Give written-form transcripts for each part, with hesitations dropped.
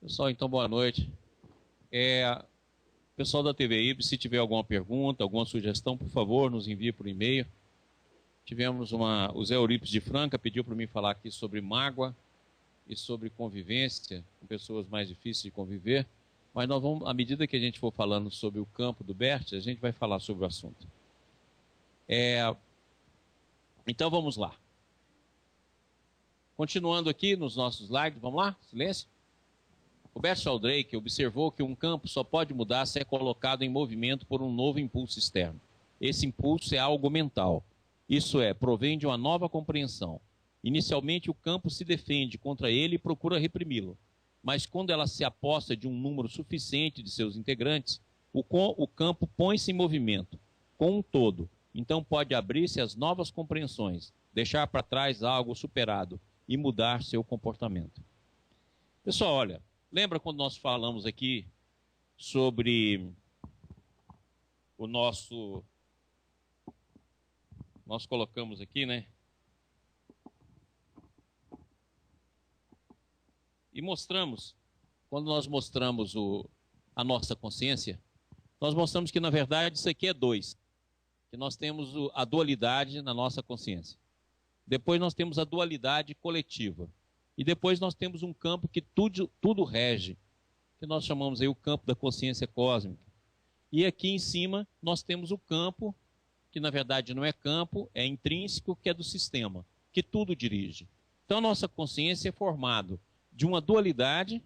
Pessoal, então boa noite. Pessoal da TV IB, se tiver alguma pergunta, alguma sugestão, por favor, nos envie por e-mail. Tivemos o Zé Eurípides de Franca pediu para mim falar aqui sobre mágoa e sobre convivência com pessoas mais difíceis de conviver, mas nós vamos, à medida que a gente for falando sobre o campo do Bert, a gente vai falar sobre o assunto. Então vamos lá. Continuando aqui nos nossos slides, vamos lá? Silêncio. O Bert Sheldrake observou que um campo só pode mudar se é colocado em movimento por um novo impulso externo. Esse impulso é algo mental. Isso é, provém de uma nova compreensão. Inicialmente, o campo se defende contra ele e procura reprimi-lo. Mas quando ela se aposta de um número suficiente de seus integrantes, o campo põe-se em movimento, com um todo. Então pode abrir-se às novas compreensões, deixar para trás algo superado e mudar seu comportamento. Pessoal, olha, lembra quando nós falamos aqui sobre o nosso... Nós colocamos aqui, né? E mostramos, quando nós mostramos a nossa consciência, nós mostramos que, na verdade, isso aqui é dois. Que nós temos a dualidade na nossa consciência. Depois nós temos a dualidade coletiva. E depois nós temos um campo que tudo rege, que nós chamamos aí o campo da consciência cósmica. E aqui em cima nós temos o campo, que na verdade não é campo, é intrínseco, que é do sistema, que tudo dirige. Então a nossa consciência é formado de uma dualidade,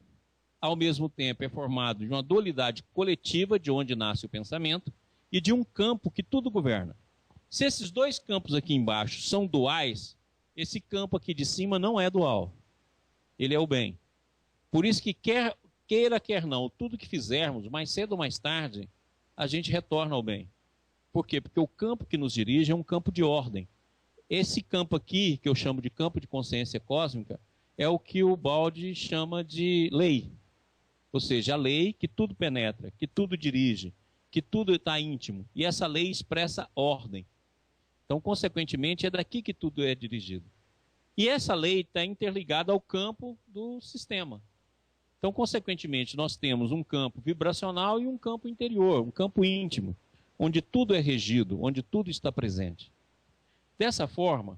ao mesmo tempo é formado de uma dualidade coletiva, de onde nasce o pensamento, e de um campo que tudo governa. Se esses dois campos aqui embaixo são duais, esse campo aqui de cima não é dual. Ele é o bem. Por isso que queira, quer não, tudo que fizermos, mais cedo ou mais tarde, a gente retorna ao bem. Por quê? Porque o campo que nos dirige é um campo de ordem. Esse campo aqui, que eu chamo de campo de consciência cósmica, é o que o Baldi chama de lei. Ou seja, a lei que tudo penetra, que tudo dirige, que tudo está íntimo. E essa lei expressa ordem. Então, consequentemente, é daqui que tudo é dirigido. E essa lei está interligada ao campo do sistema. Então, consequentemente, nós temos um campo vibracional e um campo interior, um campo íntimo, onde tudo é regido, onde tudo está presente. Dessa forma,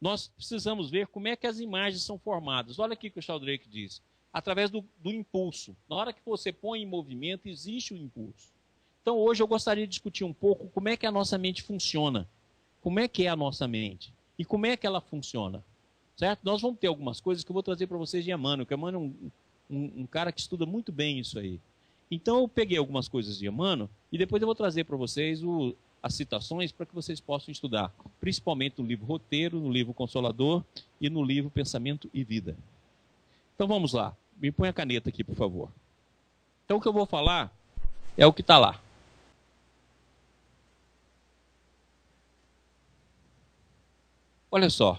nós precisamos ver como é que as imagens são formadas. Olha aqui o que o Sheldrake diz. Através do impulso. Na hora que você põe em movimento, existe o impulso. Então, hoje eu gostaria de discutir um pouco como é que a nossa mente funciona. Como é que é a nossa mente? E como é que ela funciona? Certo? Nós vamos ter algumas coisas que eu vou trazer para vocês de Emmanuel, que Emmanuel é um cara que estuda muito bem isso aí. Então, eu peguei algumas coisas de Emmanuel e depois eu vou trazer para vocês as citações para que vocês possam estudar, principalmente no livro Roteiro, no livro Consolador e no livro Pensamento e Vida. Então, vamos lá. Me põe a caneta aqui, por favor. Então, o que eu vou falar é o que está lá. Olha só,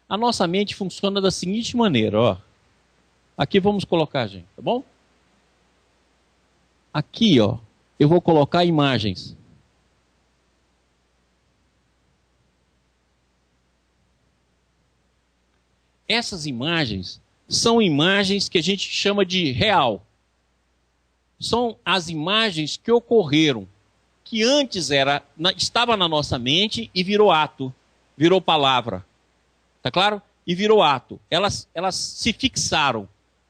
a nossa mente funciona da seguinte maneira, ó. Aqui vamos colocar, gente, tá bom? Aqui, ó, eu vou colocar imagens. Essas imagens são imagens que a gente chama de real. São as imagens que ocorreram, que antes estava na nossa mente e virou ato. Virou palavra, tá claro? E virou ato. Elas se fixaram.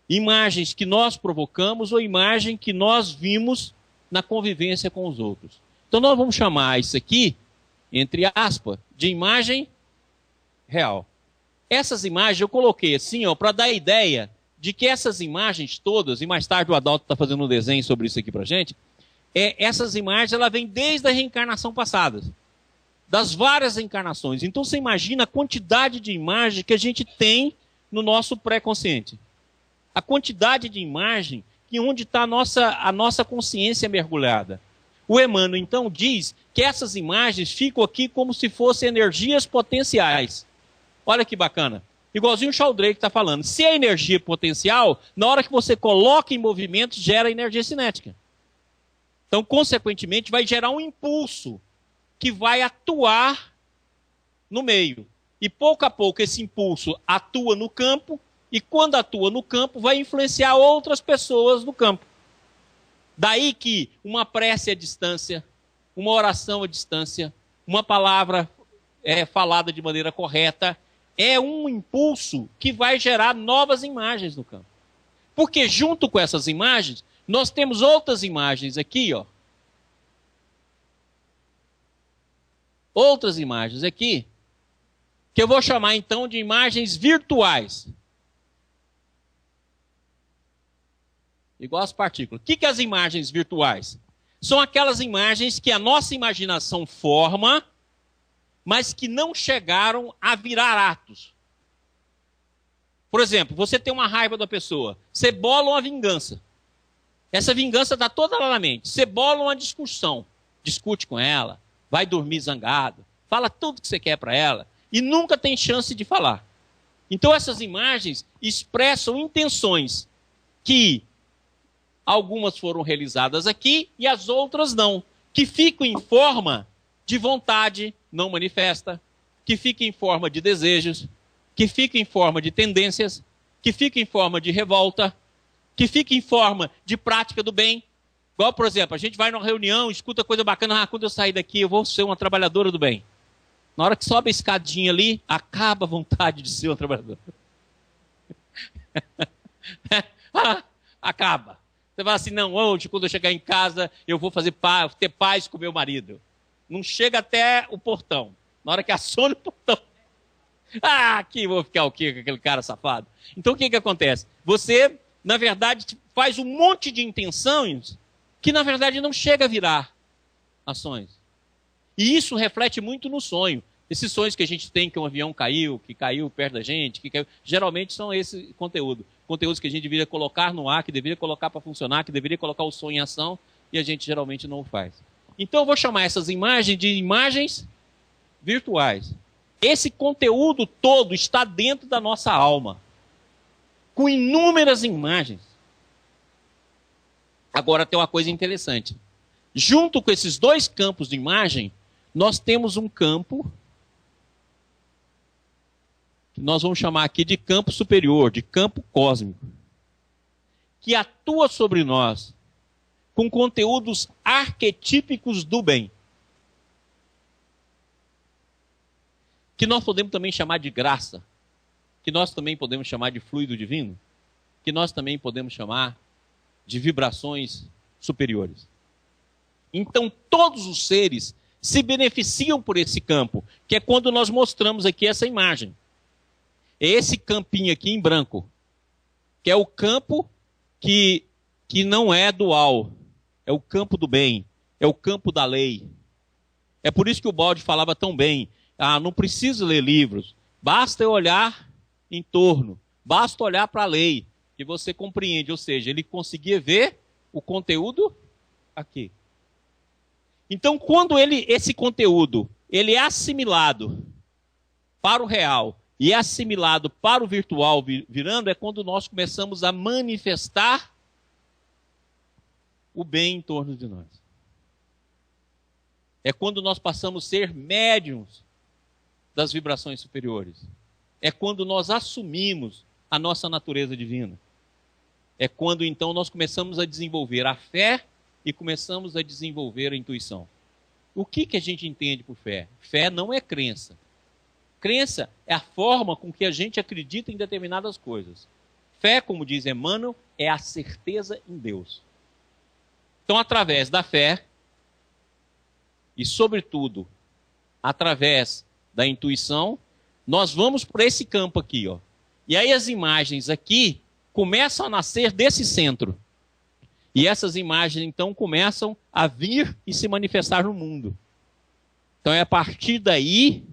Imagens que nós provocamos ou imagem que nós vimos na convivência com os outros. Então nós vamos chamar isso aqui, entre aspas, de imagem real. Essas imagens eu coloquei assim, ó, para dar a ideia de que essas imagens todas, e mais tarde o Adalto está fazendo um desenho sobre isso aqui para a gente, essas imagens elas vêm desde a reencarnação passada. Das várias encarnações. Então você imagina a quantidade de imagem que a gente tem no nosso pré-consciente. A quantidade de imagem que onde está a nossa consciência mergulhada. O Emmanuel então diz que essas imagens ficam aqui como se fossem energias potenciais. Olha que bacana. Igualzinho o Sheldrake está falando. Se é energia potencial, na hora que você coloca em movimento, gera energia cinética. Então, consequentemente, vai gerar um impulso que vai atuar no meio. E pouco a pouco esse impulso atua no campo e quando atua no campo, vai influenciar outras pessoas no campo. Daí que uma prece à distância, uma oração à distância, uma palavra falada de maneira correta, é um impulso que vai gerar novas imagens no campo. Porque junto com essas imagens, nós temos outras imagens aqui, ó. Outras imagens aqui, que eu vou chamar então de imagens virtuais. Igual as partículas. O que as imagens virtuais? São aquelas imagens que a nossa imaginação forma, mas que não chegaram a virar atos. Por exemplo, você tem uma raiva da pessoa, você bola uma vingança. Essa vingança está toda lá na mente. Você bola uma discussão, discute com ela, vai dormir zangado, fala tudo que você quer para ela e nunca tem chance de falar. Então essas imagens expressam intenções que algumas foram realizadas aqui e as outras não, que ficam em forma de vontade não manifesta, que ficam em forma de desejos, que ficam em forma de tendências, que ficam em forma de revolta, que ficam em forma de prática do bem. Igual, por exemplo, a gente vai numa reunião, escuta coisa bacana, quando eu sair daqui eu vou ser uma trabalhadora do bem. Na hora que sobe a escadinha ali, acaba a vontade de ser uma trabalhadora. Acaba. Você fala assim, não, hoje quando eu chegar em casa eu vou ter paz com meu marido. Não chega até o portão. Na hora que assona o portão. Aqui vou ficar o quê com aquele cara safado? Então o que acontece? Você, na verdade, faz um monte de intenções que, na verdade, não chega a virar ações. E isso reflete muito no sonho. Esses sonhos que a gente tem, que um avião caiu, que caiu perto da gente, que caiu, geralmente são esse conteúdo. Conteúdos que a gente deveria colocar no ar, que deveria colocar para funcionar, que deveria colocar o sonho em ação, e a gente geralmente não o faz. Então eu vou chamar essas imagens de imagens virtuais. Esse conteúdo todo está dentro da nossa alma, com inúmeras imagens. Agora tem uma coisa interessante. Junto com esses dois campos de imagem, nós temos um campo que nós vamos chamar aqui de campo superior, de campo cósmico, que atua sobre nós com conteúdos arquetípicos do bem, que nós podemos também chamar de graça, que nós também podemos chamar de fluido divino, que nós também podemos chamar de vibrações superiores. Então todos os seres se beneficiam por esse campo, que é quando nós mostramos aqui essa imagem. É esse campinho aqui em branco, que é o campo que não é dual, é o campo do bem, é o campo da lei. É por isso que o Balde falava tão bem, não preciso ler livros, basta eu olhar em torno, basta olhar para a lei, que você compreende, ou seja, ele conseguia ver o conteúdo aqui. Então, quando esse conteúdo ele é assimilado para o real e é assimilado para o virtual virando, é quando nós começamos a manifestar o bem em torno de nós. É quando nós passamos a ser médiuns das vibrações superiores. É quando nós assumimos a nossa natureza divina. É quando então nós começamos a desenvolver a fé e começamos a desenvolver a intuição. O que a gente entende por fé? Fé não é crença. Crença é a forma com que a gente acredita em determinadas coisas. Fé, como diz Emmanuel, é a certeza em Deus. Então, através da fé, e sobretudo, através da intuição, nós vamos para esse campo aqui, ó. E aí as imagens aqui começam a nascer desse centro. E essas imagens, então, começam a vir e se manifestar no mundo. Então, é a partir daí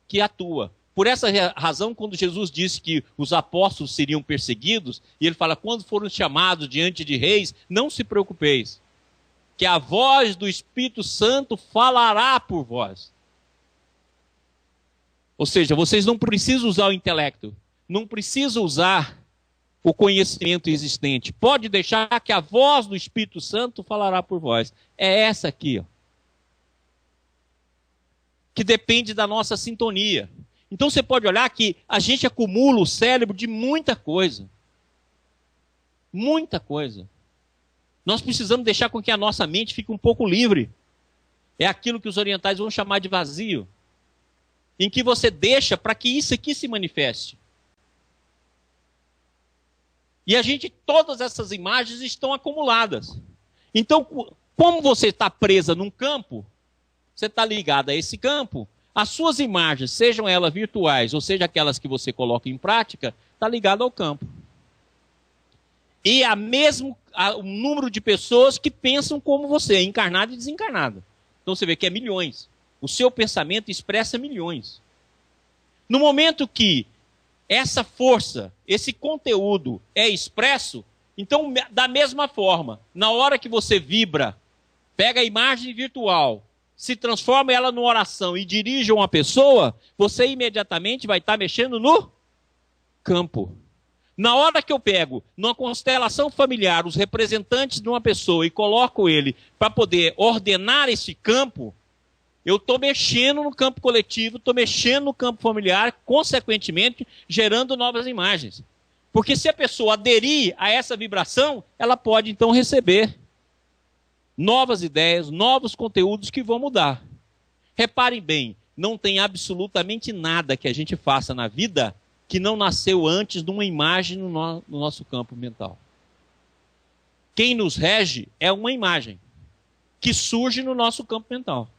que atua. Por essa razão, quando Jesus disse que os apóstolos seriam perseguidos, e ele fala, quando foram chamados diante de reis, não se preocupeis, que a voz do Espírito Santo falará por vós. Ou seja, vocês não precisam usar o intelecto, não precisam usar o conhecimento existente. Pode deixar que a voz do Espírito Santo falará por vós. É essa aqui, ó, que depende da nossa sintonia. Então você pode olhar que a gente acumula o cérebro de muita coisa. Muita coisa. Nós precisamos deixar com que a nossa mente fique um pouco livre. É aquilo que os orientais vão chamar de vazio. Em que você deixa para que isso aqui se manifeste. E todas essas imagens estão acumuladas. Então, como você está presa num campo, você está ligado a esse campo, as suas imagens, sejam elas virtuais ou seja aquelas que você coloca em prática, está ligado ao campo. E o número de pessoas que pensam como você, encarnado e desencarnado. Então você vê que é milhões. O seu pensamento expressa milhões. No momento que essa força, esse conteúdo é expresso, então da mesma forma, na hora que você vibra, pega a imagem virtual, se transforma ela numa oração e dirige uma pessoa, você imediatamente vai estar mexendo no campo. Na hora que eu pego, numa constelação familiar, os representantes de uma pessoa e coloco ele para poder ordenar esse campo, eu estou mexendo no campo coletivo, estou mexendo no campo familiar, consequentemente, gerando novas imagens. Porque se a pessoa aderir a essa vibração, ela pode então receber novas ideias, novos conteúdos que vão mudar. Reparem bem, não tem absolutamente nada que a gente faça na vida que não nasceu antes de uma imagem no nosso campo mental. Quem nos rege é uma imagem que surge no nosso campo mental.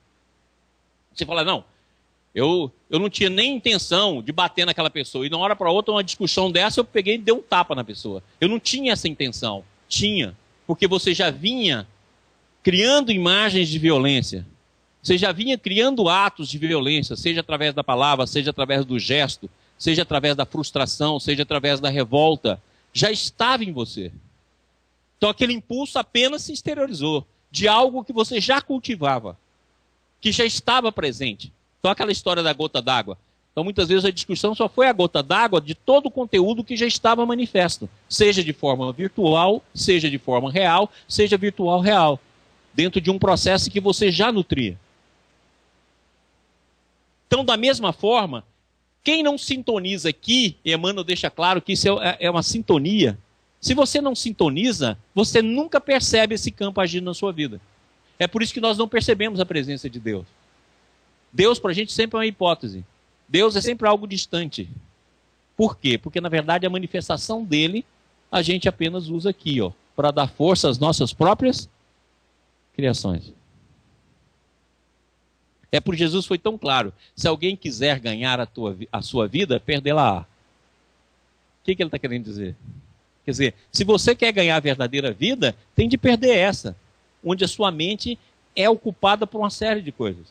Você fala, não, eu não tinha nem intenção de bater naquela pessoa. E de uma hora para outra, uma discussão dessa, eu peguei e dei um tapa na pessoa. Eu não tinha essa intenção. Tinha. Porque você já vinha criando imagens de violência. Você já vinha criando atos de violência, seja através da palavra, seja através do gesto, seja através da frustração, seja através da revolta. Já estava em você. Então aquele impulso apenas se exteriorizou de algo que você já cultivava, que já estava presente. Então aquela história da gota d'água. Então muitas vezes a discussão só foi a gota d'água de todo o conteúdo que já estava manifesto. Seja de forma virtual, seja de forma real, seja virtual real. Dentro de um processo que você já nutria. Então da mesma forma, quem não sintoniza aqui, Emmanuel deixa claro que isso é uma sintonia. Se você não sintoniza, você nunca percebe esse campo agindo na sua vida. É por isso que nós não percebemos a presença de Deus. Deus para a gente sempre é uma hipótese. Deus é sempre algo distante. Por quê? Porque na verdade a manifestação dele a gente apenas usa aqui, para dar força às nossas próprias criações. É por Jesus foi tão claro. Se alguém quiser ganhar a sua vida, perdê-la-á. O que ele está querendo dizer? Quer dizer, se você quer ganhar a verdadeira vida, tem de perder essa, onde a sua mente é ocupada por uma série de coisas.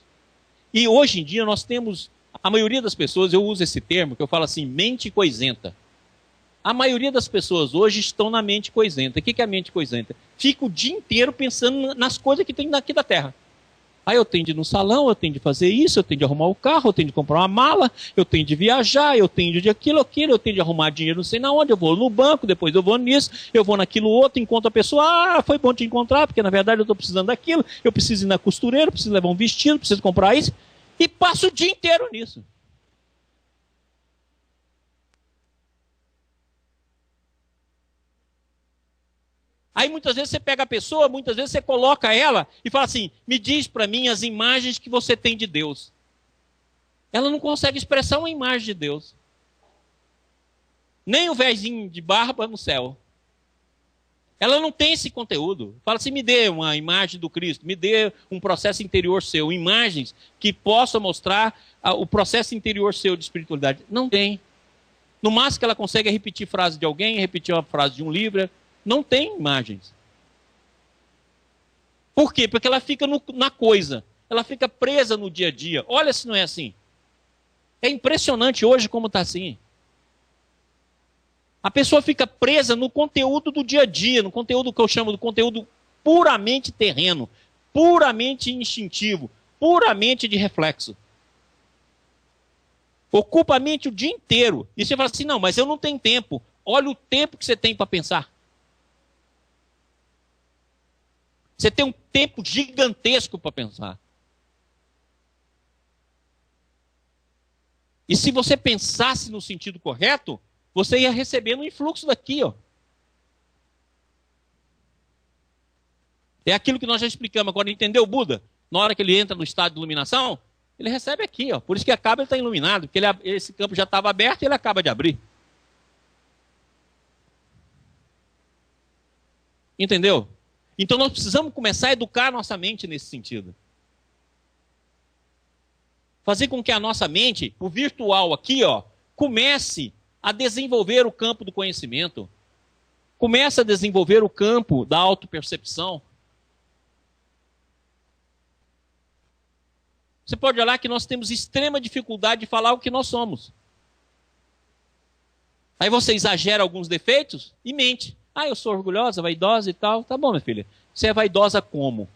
E hoje em dia nós temos, a maioria das pessoas, eu uso esse termo, que eu falo assim, mente coisenta. A maioria das pessoas hoje estão na mente coisenta. O que é a mente coisenta? Fica o dia inteiro pensando nas coisas que tem aqui da Terra. Aí eu tenho de ir no salão, eu tenho de fazer isso, eu tenho de arrumar o carro, eu tenho de comprar uma mala, eu tenho de viajar, eu tenho de aquilo, eu tenho de arrumar dinheiro não sei na onde, eu vou no banco, depois eu vou nisso, eu vou naquilo outro, encontro a pessoa, foi bom te encontrar, porque na verdade eu estou precisando daquilo, eu preciso ir na costureira, preciso levar um vestido, preciso comprar isso, e passo o dia inteiro nisso. Aí muitas vezes você pega a pessoa, muitas vezes você coloca ela e fala assim, me diz para mim as imagens que você tem de Deus. Ela não consegue expressar uma imagem de Deus. Nem o vezinho de barba no céu. Ela não tem esse conteúdo. Fala assim, me dê uma imagem do Cristo, me dê um processo interior seu, imagens que possam mostrar o processo interior seu de espiritualidade. Não tem. No máximo que ela consegue é repetir frase de alguém, repetir uma frase de um livro. Não tem imagens. Por quê? Porque ela fica na coisa. Ela fica presa no dia a dia. Olha se não é assim. É impressionante hoje como está assim. A pessoa fica presa no conteúdo do dia a dia, no conteúdo que eu chamo de conteúdo puramente terreno, puramente instintivo, puramente de reflexo. Ocupa a mente o dia inteiro. E você fala assim, não, mas eu não tenho tempo. Olha o tempo que você tem para pensar. Você tem um tempo gigantesco para pensar. E se você pensasse no sentido correto, você ia recebendo um influxo daqui, ó. É aquilo que nós já explicamos. Agora, entendeu o Buda? Na hora que ele entra no estado de iluminação, ele recebe aqui, ó. Por isso que acaba ele está iluminado, porque esse campo já estava aberto e ele acaba de abrir. Entendeu? Então nós precisamos começar a educar a nossa mente nesse sentido. Fazer com que a nossa mente, o virtual aqui, ó, comece a desenvolver o campo do conhecimento. Comece a desenvolver o campo da autopercepção. Você pode olhar que nós temos extrema dificuldade de falar o que nós somos. Aí você exagera alguns defeitos e mente. Ah, eu sou orgulhosa, vaidosa e tal. Tá bom, minha filha. Você é vaidosa como?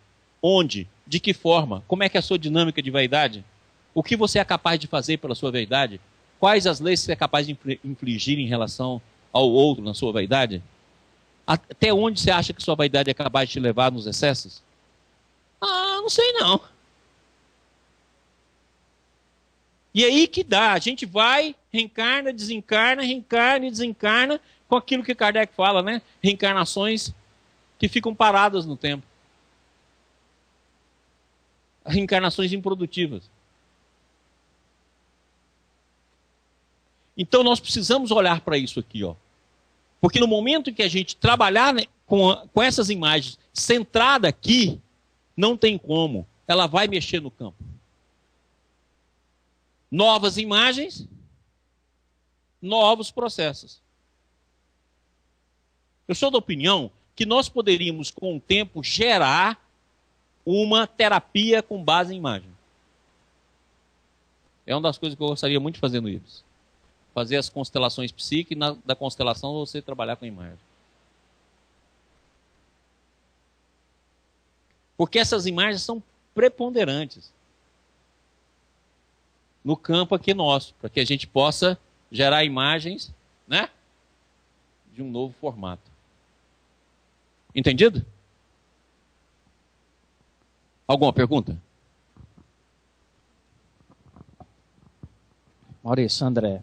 Onde? De que forma? Como é que é a sua dinâmica de vaidade? O que você é capaz de fazer pela sua vaidade? Quais as leis você é capaz de infligir em relação ao outro na sua vaidade? Até onde você acha que sua vaidade é capaz de te levar nos excessos? Ah, não sei não. E aí que dá, a gente vai, reencarna, desencarna, reencarna e desencarna, com aquilo que Kardec fala, né? Reencarnações que ficam paradas no tempo. Reencarnações improdutivas. Então nós precisamos olhar para isso aqui, ó. Porque no momento em que a gente trabalhar, né, com essas imagens centrada aqui, não tem como. Ela vai mexer no campo. Novas imagens, novos processos. Eu sou da opinião que nós poderíamos, com o tempo, gerar uma terapia com base em imagem. É uma das coisas que eu gostaria muito de fazer no IBS. Fazer as constelações psíquicas e da constelação você trabalhar com imagem. Porque essas imagens são preponderantes no campo aqui nosso, para que a gente possa gerar imagens, né, de um novo formato. Entendido? Alguma pergunta? Maurício, André,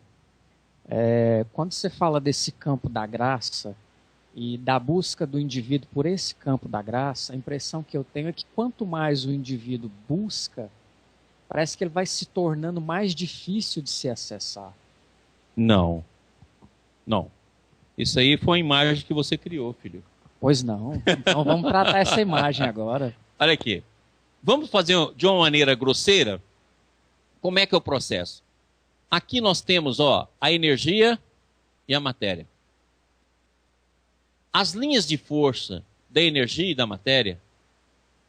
quando você fala desse campo da graça e da busca do indivíduo por esse campo da graça, a impressão que eu tenho é que quanto mais o indivíduo busca, parece que ele vai se tornando mais difícil de se acessar. Não. Não. Isso aí foi uma imagem que você criou, filho. Pois não. Então vamos tratar essa imagem agora. Olha aqui. Vamos fazer de uma maneira grosseira? Como é que é o processo? Aqui nós temos, ó, a energia e a matéria. As linhas de força da energia e da matéria,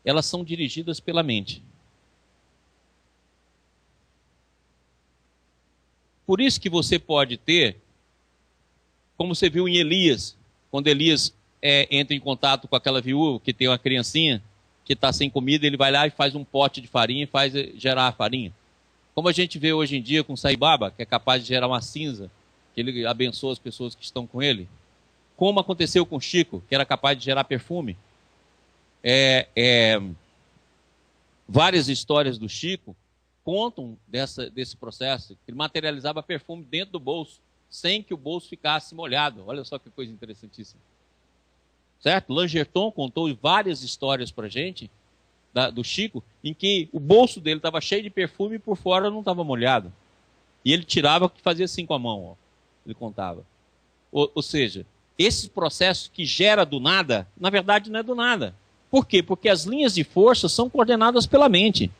elas são dirigidas pela mente. Por isso que você pode ter, como você viu em Elias, quando Elias entra em contato com aquela viúva que tem uma criancinha que está sem comida, ele vai lá e faz um pote de farinha e faz gerar a farinha. Como a gente vê hoje em dia com Sai Baba, que é capaz de gerar uma cinza, que ele abençoa as pessoas que estão com ele. Como aconteceu com Chico, que era capaz de gerar perfume. Várias histórias do Chico contam desse processo. Ele materializava perfume dentro do bolso, sem que o bolso ficasse molhado. Olha só que coisa interessantíssima. Certo? Langerton contou várias histórias para a gente, do Chico, em que o bolso dele estava cheio de perfume e por fora não estava molhado. E ele tirava e fazia assim com a mão. Ó. Ele contava. Ou seja, esse processo que gera do nada, na verdade não é do nada. Por quê? Porque as linhas de força são coordenadas pela mente.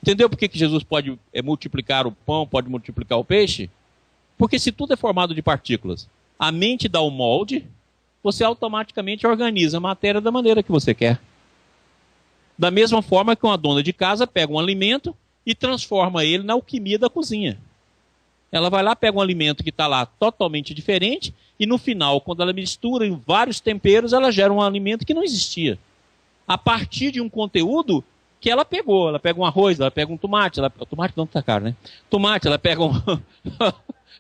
Entendeu por que Jesus pode multiplicar o pão, pode multiplicar o peixe? Porque se tudo é formado de partículas, a mente dá o molde, você automaticamente organiza a matéria da maneira que você quer. Da mesma forma que uma dona de casa pega um alimento e transforma ele na alquimia da cozinha. Ela vai lá, pega um alimento que está lá totalmente diferente e no final, quando ela mistura em vários temperos, ela gera um alimento que não existia. A partir de um conteúdo que ela pegou. Ela pega um arroz, ela pega um tomate. Tomate não está caro, né? Tomate, ela pega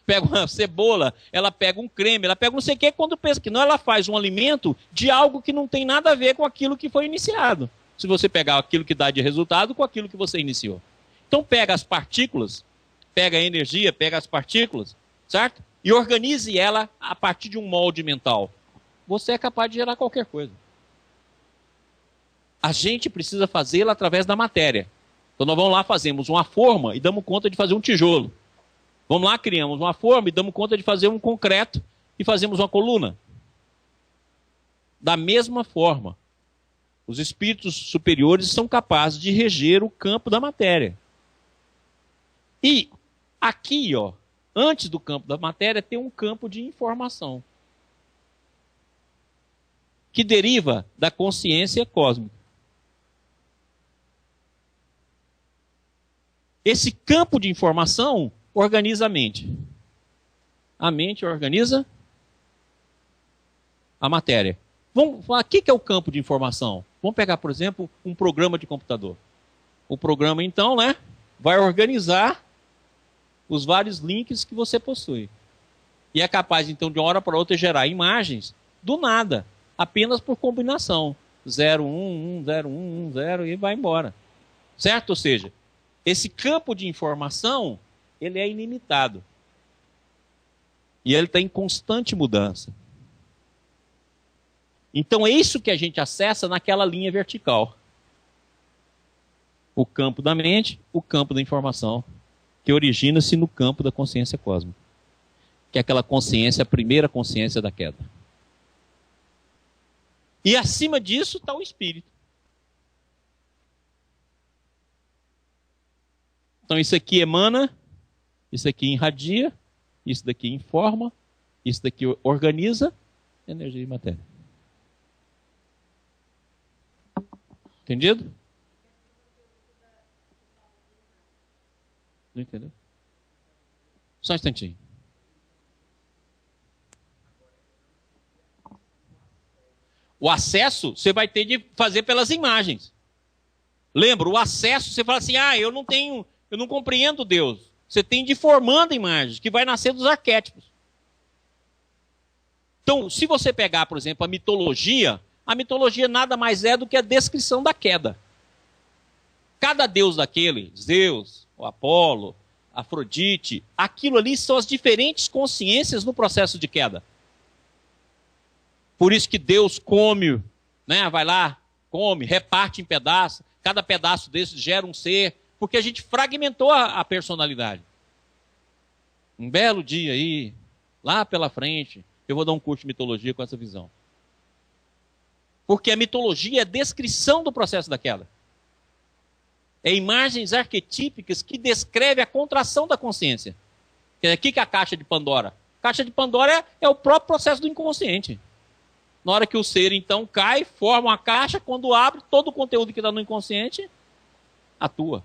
pega uma cebola, ela pega um creme, ela pega não sei o que, quando pensa que não, ela faz um alimento de algo que não tem nada a ver com aquilo que foi iniciado. Se você pegar aquilo que dá de resultado com aquilo que você iniciou. Então pega as partículas, pega a energia, pega as partículas, certo? E organize ela a partir de um molde mental. Você é capaz de gerar qualquer coisa. A gente precisa fazê-la através da matéria. Então nós vamos lá, fazemos uma forma e damos conta de fazer um tijolo. Vamos lá, criamos uma forma e damos conta de fazer um concreto e fazemos uma coluna. Da mesma forma, os espíritos superiores são capazes de reger o campo da matéria. E aqui, ó, antes do campo da matéria, tem um campo de informação que deriva da consciência cósmica. Esse campo de informação organiza a mente. A mente organiza a matéria. Vamos falar, o que é o campo de informação? Vamos pegar, por exemplo, um programa de computador. O programa, então, né, vai organizar os vários links que você possui. E é capaz, então, de uma hora para outra, gerar imagens do nada, apenas por combinação. 0, 1, 1, 0, 1, 1, 0 e vai embora. Certo? Ou seja, esse campo de informação, ele é ilimitado. E ele está em constante mudança. Então é isso que a gente acessa naquela linha vertical. O campo da mente, o campo da informação, que origina-se no campo da consciência cósmica. Que é aquela consciência, a primeira consciência da queda. E acima disso está o espírito. Então isso aqui emana, isso aqui irradia, isso daqui informa, isso daqui organiza energia e matéria. Entendido? Não entendeu? Só um instantinho. O acesso você vai ter de fazer pelas imagens. Lembra, o acesso, você fala assim, eu não compreendo Deus. Você tem de ir formando imagens, que vai nascer dos arquétipos. Então, se você pegar, por exemplo, a mitologia nada mais é do que a descrição da queda. Cada deus daquele, Zeus, o Apolo, Afrodite, aquilo ali são as diferentes consciências no processo de queda. Por isso que Deus come, né? Vai lá, come, reparte em pedaços, cada pedaço desses gera um ser, porque a gente fragmentou a personalidade. Um belo dia aí, lá pela frente, eu vou dar um curso de mitologia com essa visão. Porque a mitologia é a descrição do processo da queda. É imagens arquetípicas que descrevem a contração da consciência. É aqui que é a caixa de Pandora. A caixa de Pandora é o próprio processo do inconsciente. Na hora que o ser, então, cai, forma uma caixa, quando abre, todo o conteúdo que está no inconsciente atua.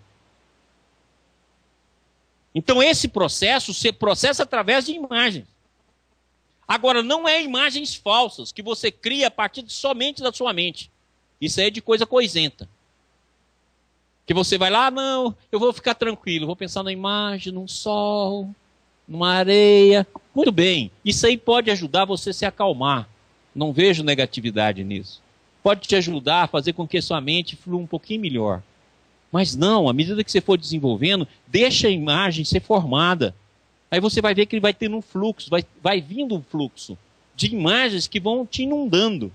Então, esse processo se processa através de imagens. Agora, não é imagens falsas que você cria a partir somente da sua mente. Isso aí é de coisa coisenta. Que você vai lá, não, eu vou ficar tranquilo, vou pensar na imagem, num sol, numa areia. Muito bem, isso aí pode ajudar você a se acalmar. Não vejo negatividade nisso. Pode te ajudar a fazer com que sua mente flua um pouquinho melhor. Mas não, à medida que você for desenvolvendo, deixa a imagem ser formada. Aí você vai ver que ele vai tendo um fluxo, vai vindo um fluxo de imagens que vão te inundando.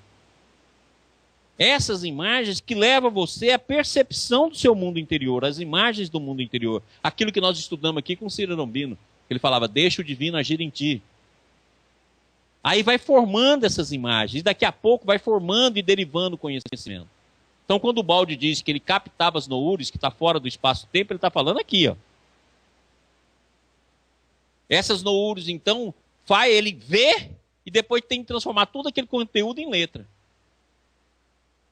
Essas imagens que levam você à percepção do seu mundo interior, as imagens do mundo interior. Aquilo que nós estudamos aqui com o Ciro Lombino. Ele falava, deixa o divino agir em ti. Aí vai formando essas imagens, e daqui a pouco vai formando e derivando conhecimento. Então, quando o Baldi diz que ele captava as noures, que está fora do espaço-tempo, ele está falando aqui, ó. Essas noures, então, ele vê e depois tem que transformar todo aquele conteúdo em letra.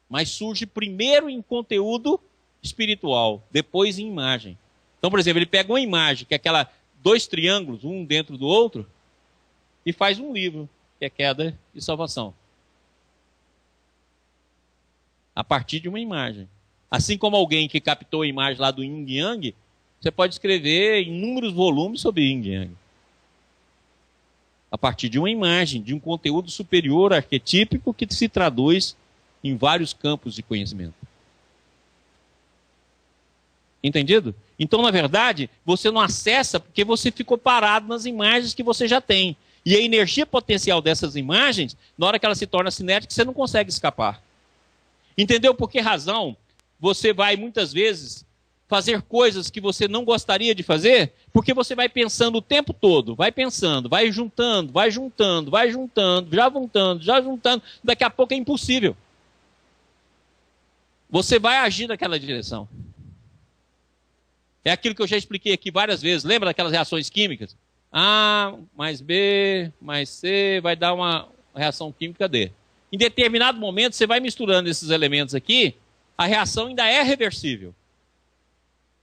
Mas surge primeiro em conteúdo espiritual, depois em imagem. Então, por exemplo, ele pega uma imagem, que é aquela 2 triângulos, um dentro do outro, e faz um livro, que é Queda e Salvação. A partir de uma imagem. Assim como alguém que captou a imagem lá do Yin Yang, você pode escrever inúmeros volumes sobre Yin Yang. A partir de uma imagem, de um conteúdo superior arquetípico que se traduz em vários campos de conhecimento. Entendido? Então, na verdade, você não acessa porque você ficou parado nas imagens que você já tem. E a energia potencial dessas imagens, na hora que ela se torna cinética, você não consegue escapar. Entendeu por que razão você vai, muitas vezes, fazer coisas que você não gostaria de fazer? Porque você vai pensando o tempo todo, vai pensando, vai juntando, vai juntando, vai juntando, já juntando, daqui a pouco é impossível. Você vai agir naquela direção. É aquilo que eu já expliquei aqui várias vezes. Lembra daquelas reações químicas? A mais B mais C vai dar uma reação química D. Em determinado momento, você vai misturando esses elementos aqui, a reação ainda é reversível.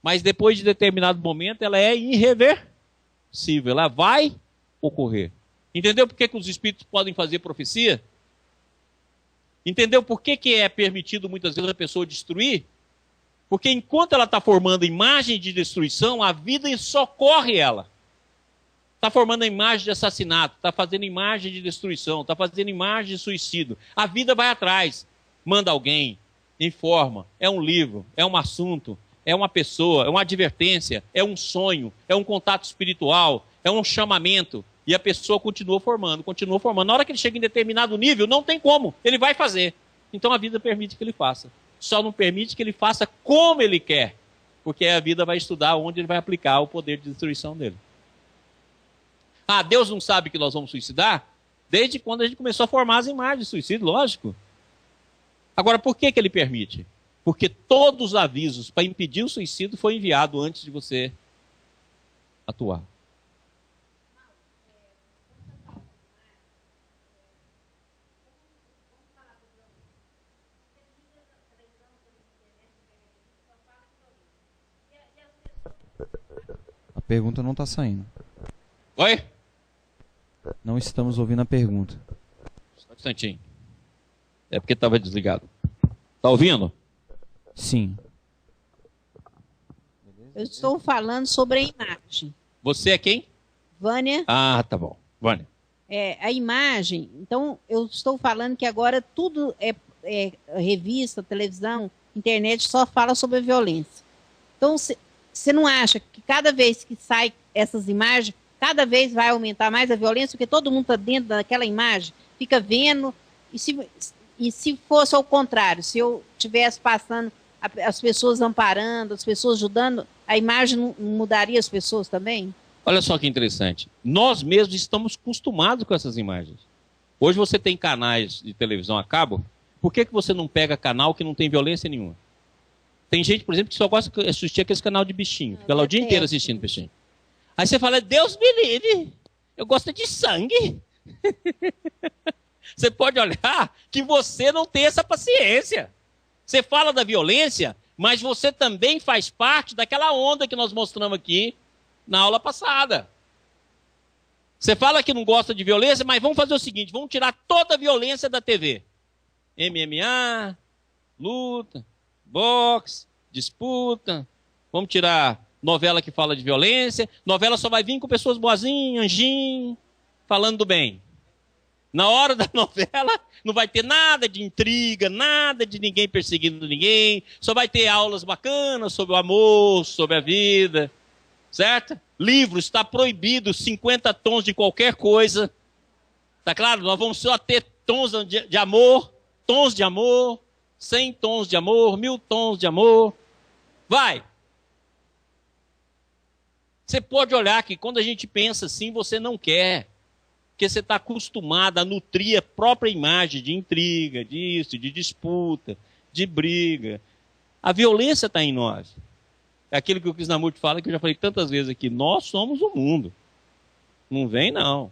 Mas depois de determinado momento, ela é irreversível. Ela vai ocorrer. Entendeu por que os espíritos podem fazer profecia? Entendeu por que é permitido muitas vezes a pessoa destruir? Porque enquanto ela está formando imagem de destruição, a vida socorre ela. Está formando a imagem de assassinato, está fazendo imagem de destruição, está fazendo imagem de suicídio. A vida vai atrás, manda alguém, informa, é um livro, é um assunto, é uma pessoa, é uma advertência, é um sonho, é um contato espiritual, é um chamamento. E a pessoa continua formando, continua formando. Na hora que ele chega em determinado nível, não tem como, ele vai fazer. Então a vida permite que ele faça. Só não permite que ele faça como ele quer, porque a vida vai estudar onde ele vai aplicar o poder de destruição dele. Ah, Deus não sabe que nós vamos suicidar? Desde quando a gente começou a formar as imagens de suicídio, lógico. Agora, por que ele permite? Porque todos os avisos para impedir o suicídio foi enviado antes de você atuar. A pergunta não está saindo. Oi? Não estamos ouvindo a pergunta. Só um instantinho. É porque estava desligado. Está ouvindo? Sim. Eu estou falando sobre a imagem. Você é quem? Vânia, Ah, tá bom. Vânia. a imagem. Então, eu estou falando que agora tudo é revista, televisão, internet só fala sobre a violência. Então, você não acha que cada vez que sai essas imagens, cada vez vai aumentar mais a violência, porque todo mundo está dentro daquela imagem, fica vendo. E se fosse ao contrário, se eu estivesse passando, as pessoas amparando, as pessoas ajudando, a imagem não mudaria as pessoas também? Olha só que interessante. Nós mesmos estamos acostumados com essas imagens. Hoje você tem canais de televisão a cabo. Por que você não pega canal que não tem violência nenhuma? Tem gente, por exemplo, que só gosta de assistir aquele canal de bichinho. Fica lá o dia inteiro assistindo bichinho. Aí você fala, Deus me livre, eu gosto de sangue. Você pode olhar que você não tem essa paciência. Você fala da violência, mas você também faz parte daquela onda que nós mostramos aqui na aula passada. Você fala que não gosta de violência, mas vamos fazer o seguinte, vamos tirar toda a violência da TV. MMA, luta, boxe, disputa, vamos tirar novela que fala de violência, novela só vai vir com pessoas boazinhas, anjinho, falando do bem. Na hora da novela, não vai ter nada de intriga, nada de ninguém perseguindo ninguém, só vai ter aulas bacanas sobre o amor, sobre a vida, certo? Livro, está proibido 50 tons de qualquer coisa, tá claro? Nós vamos só ter tons de amor, 100 tons de amor, 1000 tons de amor, vai! Você pode olhar que quando a gente pensa assim, você não quer. Porque você está acostumado a nutrir a própria imagem de intriga, disso, de disputa, de briga. A violência está em nós. É aquilo que o Krishnamurti fala, que eu já falei tantas vezes aqui. Nós somos o mundo. Não vem, não.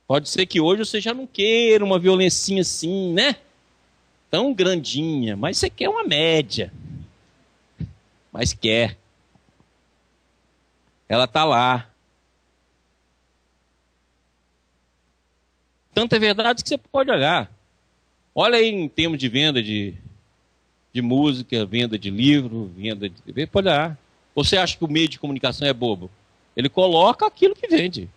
Pode ser que hoje você já não queira uma violencinha assim, né? Tão grandinha, mas você quer uma média. Mas quer. Ela está lá. Tanto é verdade que você pode olhar. Olha aí em termos de venda de música, venda de livro, venda de TV, pode olhar. Você acha que o meio de comunicação é bobo? Ele coloca aquilo que vende.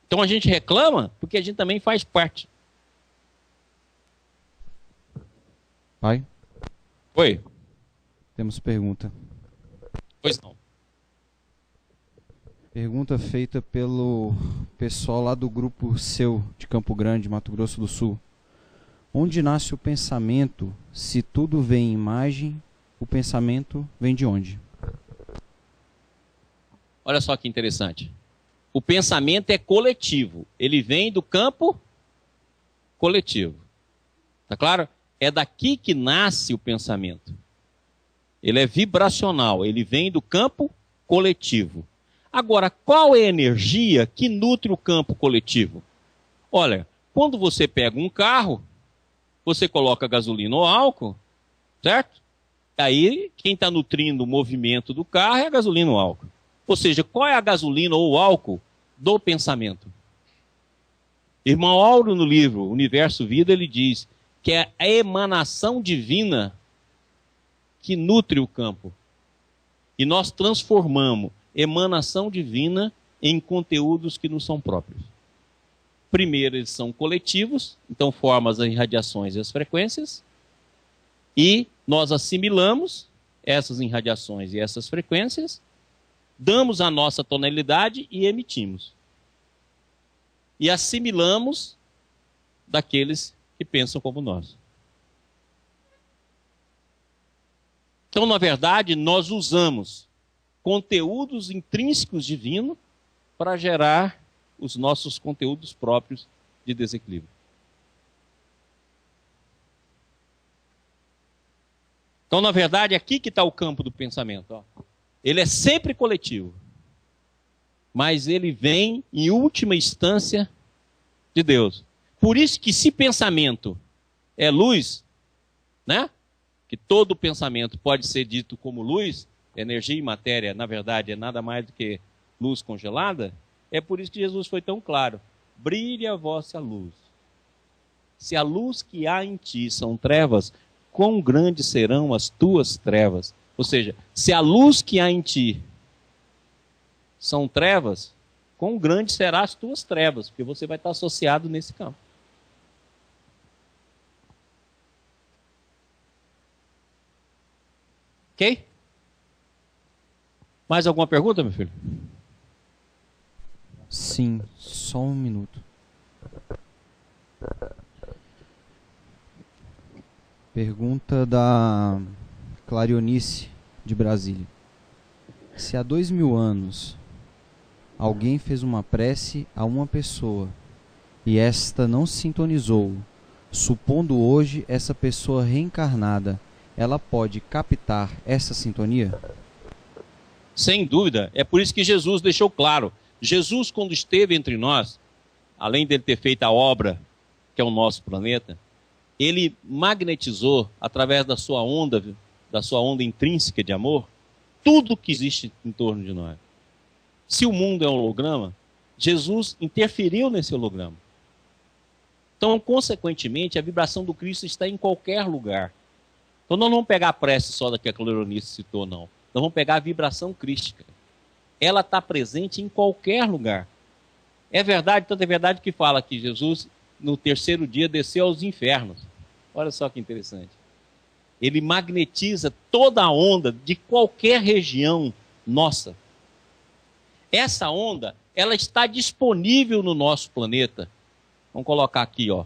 Então a gente reclama porque a gente também faz parte. Pai, Oi? temos pergunta. Pois não. Pergunta feita pelo pessoal lá do grupo seu de Campo Grande, Mato Grosso do Sul. Onde nasce o pensamento? Se tudo vem em imagem, o pensamento vem de onde? Olha só que interessante. O pensamento é coletivo. Ele vem do campo coletivo. Tá claro? É daqui que nasce o pensamento. Ele é vibracional. Ele vem do campo coletivo. Agora, qual é a energia que nutre o campo coletivo? Olha, quando você pega um carro, você coloca gasolina ou álcool, certo? Aí, quem está nutrindo o movimento do carro é a gasolina ou álcool. Ou seja, qual é a gasolina ou o álcool do pensamento? Irmão Auro, no livro Universo Vida, ele diz que é a emanação divina que nutre o campo. E nós transformamos emanação divina em conteúdos que não são próprios. Primeiro, eles são coletivos, então formam as irradiações e as frequências, e nós assimilamos essas irradiações e essas frequências, damos a nossa tonalidade e emitimos. E assimilamos daqueles que pensam como nós. Então, na verdade, nós usamos conteúdos intrínsecos divinos para gerar os nossos conteúdos próprios de desequilíbrio. Então, na verdade, aqui que está o campo do pensamento. Ó. Ele é sempre coletivo, mas ele vem, em última instância, de Deus. Por isso que se pensamento é luz, né? Que todo pensamento pode ser dito como luz, energia e matéria, na verdade, é nada mais do que luz congelada. É por isso que Jesus foi tão claro. Brilhe a vossa luz. Se a luz que há em ti são trevas, quão grandes serão as tuas trevas? Ou seja, se a luz que há em ti são trevas, quão grandes serão as tuas trevas? Porque você vai estar associado nesse campo. Ok? Mais alguma pergunta, meu filho? Sim, só um minuto. Pergunta da Clarionice, de Brasília. Se há 2000 anos alguém fez uma prece a uma pessoa e esta não se sintonizou, supondo hoje essa pessoa reencarnada, ela pode captar essa sintonia? Sem dúvida. É por isso que Jesus deixou claro. Jesus, quando esteve entre nós, além dele ter feito a obra, que é o nosso planeta, ele magnetizou, através da sua onda intrínseca de amor, tudo que existe em torno de nós. Se o mundo é um holograma, Jesus interferiu nesse holograma. Então, consequentemente, a vibração do Cristo está em qualquer lugar. Então, nós não vamos pegar a prece só da que a Clarionice citou, não. Nós vamos pegar a vibração crística. Ela está presente em qualquer lugar. É verdade, tanto é verdade que fala que Jesus, no terceiro dia, desceu aos infernos. Olha só que interessante. Ele magnetiza toda a onda de qualquer região nossa. Essa onda, ela está disponível no nosso planeta. Vamos colocar aqui, ó,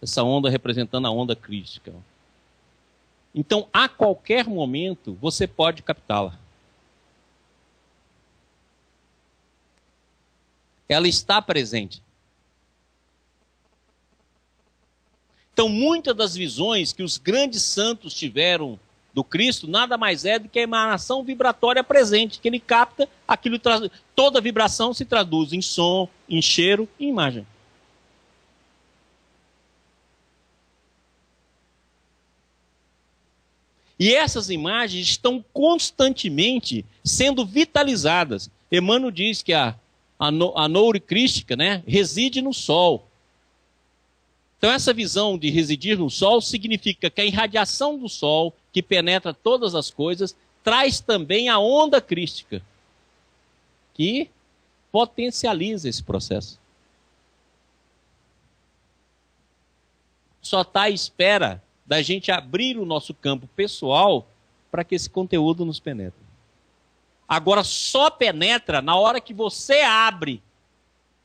essa onda representando a onda crística. Então, a qualquer momento, você pode captá-la. Ela está presente. Então, muitas das visões que os grandes santos tiveram do Cristo, nada mais é do que a emanação vibratória presente, que ele capta, aquilo toda vibração se traduz em som, em cheiro e em imagem. E essas imagens estão constantemente sendo vitalizadas. Emmanuel diz que a noure crística, né, reside no Sol. Então essa visão de residir no Sol significa que a irradiação do Sol, que penetra todas as coisas, traz também a onda crística, que potencializa esse processo. Só está à espera da gente abrir o nosso campo pessoal para que esse conteúdo nos penetre. Agora, só penetra na hora que você abre.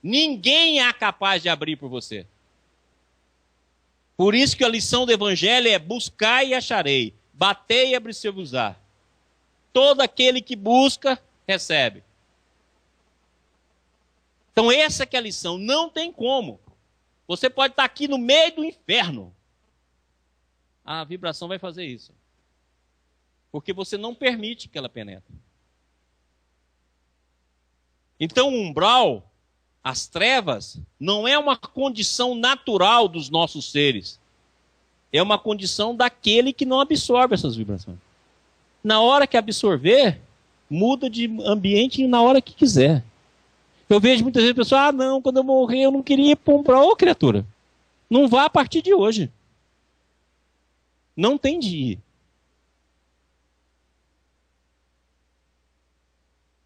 Ninguém é capaz de abrir por você. Por isso que a lição do Evangelho é buscar e acharei, bater e abrir-se-vos-á. Todo aquele que busca, recebe. Então essa que é a lição, não tem como. Você pode estar aqui no meio do inferno. A vibração vai fazer isso. Porque você não permite que ela penetre. Então o umbral, as trevas, não é uma condição natural dos nossos seres. É uma condição daquele que não absorve essas vibrações. Na hora que absorver, muda de ambiente na hora que quiser. Eu vejo muitas vezes pessoas, não, quando eu morrer eu não queria ir para um umbral. Ô, criatura, não vá a partir de hoje. Não tem de ir.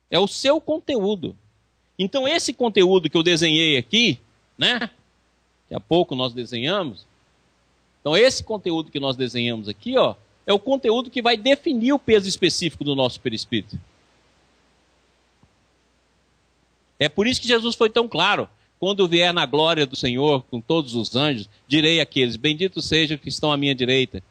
É o seu conteúdo. Então esse conteúdo que eu desenhei aqui, né? Daqui a pouco nós desenhamos. Então esse conteúdo que nós desenhamos aqui, ó, é o conteúdo que vai definir o peso específico do nosso perispírito. É por isso que Jesus foi tão claro. Quando vier na glória do Senhor com todos os anjos, direi àqueles, benditos sejam que estão à minha direita,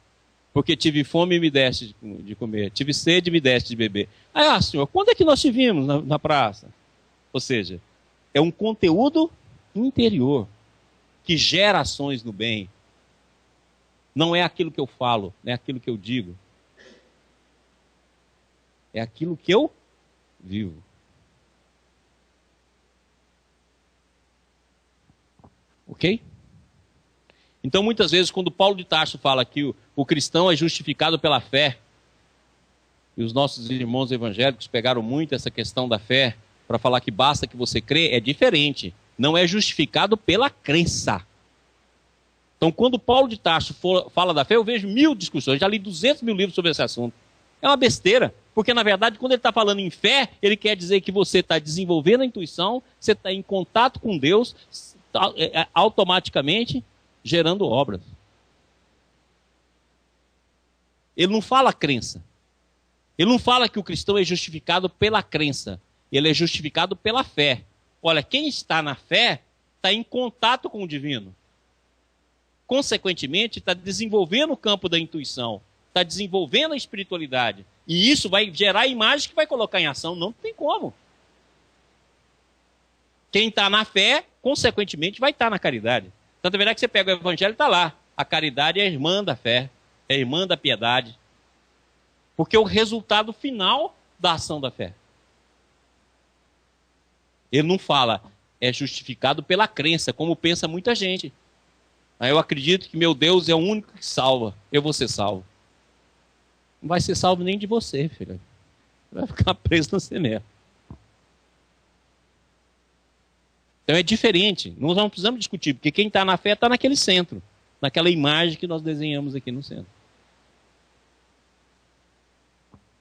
porque tive fome e me deste de comer, tive sede e me deste de beber. Aí, Senhor, quando é que nós te vimos na praça? Ou seja, é um conteúdo interior que gera ações no bem. Não é aquilo que eu falo, não é aquilo que eu digo. É aquilo que eu vivo. Ok? Então, muitas vezes, quando Paulo de Tarso fala que o cristão é justificado pela fé, e os nossos irmãos evangélicos pegaram muito essa questão da fé para falar que basta que você crê, é diferente. Não é justificado pela crença. Então, quando Paulo de Tarso fala da fé, eu vejo 1000 discussões, já li 200 mil livros sobre esse assunto. É uma besteira, porque, na verdade, quando ele está falando em fé, ele quer dizer que você está desenvolvendo a intuição, você está em contato com Deus, automaticamente gerando obras. Ele não fala crença. Ele não fala que o cristão é justificado pela crença. Ele é justificado pela fé. Olha, quem está na fé está em contato com o divino. Consequentemente, está desenvolvendo o campo da intuição, está desenvolvendo a espiritualidade. E isso vai gerar imagens que vai colocar em ação. Não tem como. Quem está na fé, consequentemente, vai estar na caridade. Tanto é verdade que você pega o evangelho e está lá. A caridade é a irmã da fé, é a irmã da piedade. Porque é o resultado final da ação da fé. Ele não fala, é justificado pela crença, como pensa muita gente. Aí eu acredito que meu Deus é o único que salva, eu vou ser salvo. Não vai ser salvo nem de você, filho. Vai ficar preso na semente. Então é diferente, nós não precisamos discutir, porque quem está na fé está naquele centro, naquela imagem que nós desenhamos aqui no centro.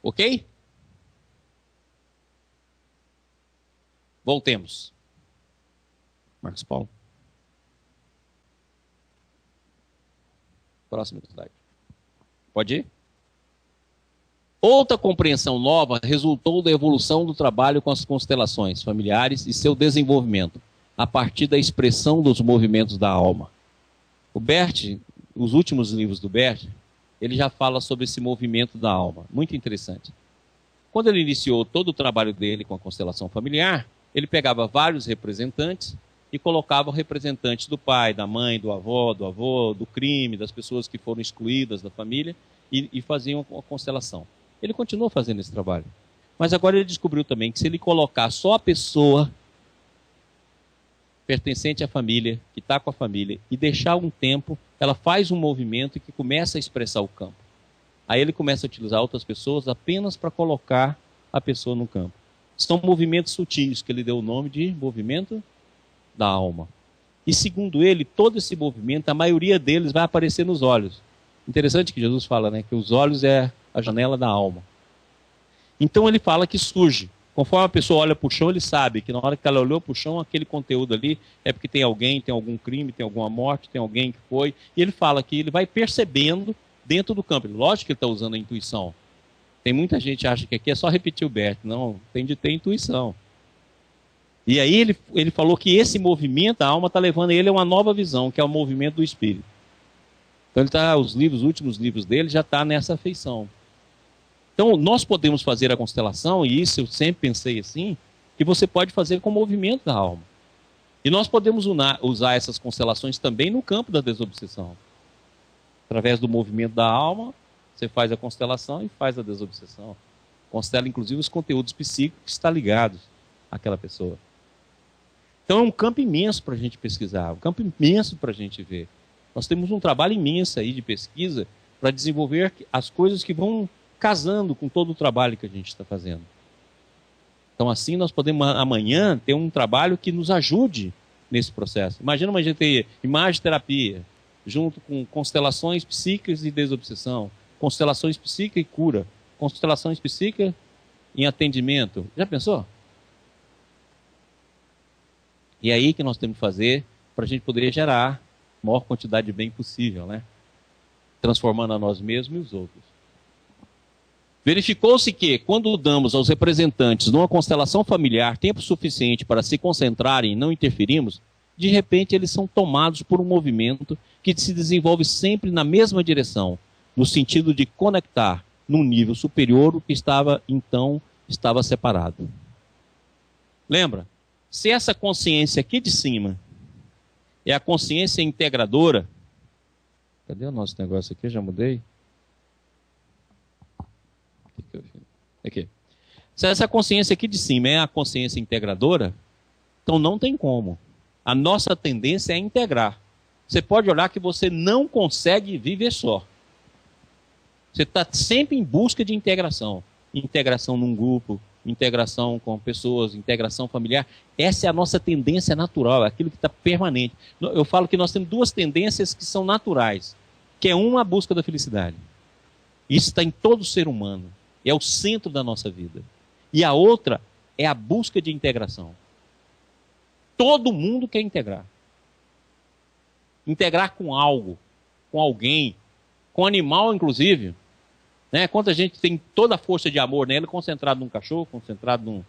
Ok? Voltemos. Marcos Paulo. Próximo slide. Pode ir? Outra compreensão nova resultou da evolução do trabalho com as constelações familiares e seu desenvolvimento, a partir da expressão dos movimentos da alma. O Bert, os últimos livros do Bert, ele já fala sobre esse movimento da alma. Muito interessante. Quando ele iniciou todo o trabalho dele com a constelação familiar, ele pegava vários representantes e colocava o representante do pai, da mãe, do avô, do crime, das pessoas que foram excluídas da família e faziam uma constelação. Ele continuou fazendo esse trabalho. Mas agora ele descobriu também que se ele colocar só a pessoa pertencente à família, que está com a família, e deixar um tempo, ela faz um movimento que começa a expressar o campo. Aí ele começa a utilizar outras pessoas apenas para colocar a pessoa no campo. São movimentos sutis, que ele deu o nome de movimento da alma. E segundo ele, todo esse movimento, a maioria deles vai aparecer nos olhos. Interessante que Jesus fala, né, que os olhos é a janela da alma. Então ele fala que surge Conforme a pessoa olha para o chão, ele sabe que na hora que ela olhou para o chão, aquele conteúdo ali é porque tem alguém, tem algum crime, tem alguma morte, tem alguém que foi. E ele fala que ele vai percebendo dentro do campo. Lógico que ele está usando a intuição. Tem muita gente que acha que aqui é só repetir o Bert. Não, tem de ter intuição. E aí ele falou que esse movimento, a alma está levando ele a uma nova visão, que é o movimento do espírito. Então ele tá, os últimos livros dele já está nessa feição. Então nós podemos fazer a constelação, e isso eu sempre pensei assim, que você pode fazer com o movimento da alma. E nós podemos usar essas constelações também no campo da desobsessão. Através do movimento da alma, você faz a constelação e faz a desobsessão. Constela inclusive os conteúdos psíquicos que estão ligados àquela pessoa. Então é um campo imenso para a gente pesquisar, um campo imenso para a gente ver. Nós temos um trabalho imenso aí de pesquisa para desenvolver as coisas que vão casando com todo o trabalho que a gente está fazendo. Então assim nós podemos amanhã ter um trabalho que nos ajude nesse processo. Imagina uma gente ter imagem terapia, junto com constelações psíquicas e desobsessão, constelações psíquicas e cura, constelações psíquicas em atendimento. Já pensou? E é aí que nós temos que fazer para a gente poder gerar a maior quantidade de bem possível, né? Transformando a nós mesmos e os outros. Verificou-se que, quando damos aos representantes de uma constelação familiar tempo suficiente para se concentrarem e não interferirmos, de repente eles são tomados por um movimento que se desenvolve sempre na mesma direção, no sentido de conectar num nível superior o que estava separado. Lembra? Se essa consciência aqui de cima é a consciência integradora, cadê o nosso negócio aqui? Eu já mudei? Aqui. Se essa consciência aqui de cima é a consciência integradora, então não tem como. A nossa tendência é integrar. Você pode olhar que você não consegue viver só. Você está sempre em busca de integração. Integração num grupo, integração com pessoas, integração familiar. Essa é a nossa tendência natural, é aquilo que está permanente. Eu falo que nós temos duas tendências que são naturais, que é uma a busca da felicidade. Isso está em todo ser humano, é o centro da nossa vida. E a outra é a busca de integração. Todo mundo quer integrar. Integrar com algo, com alguém, com animal inclusive. Né? Quanta gente tem toda a força de amor nele concentrado num cachorro, concentrado num...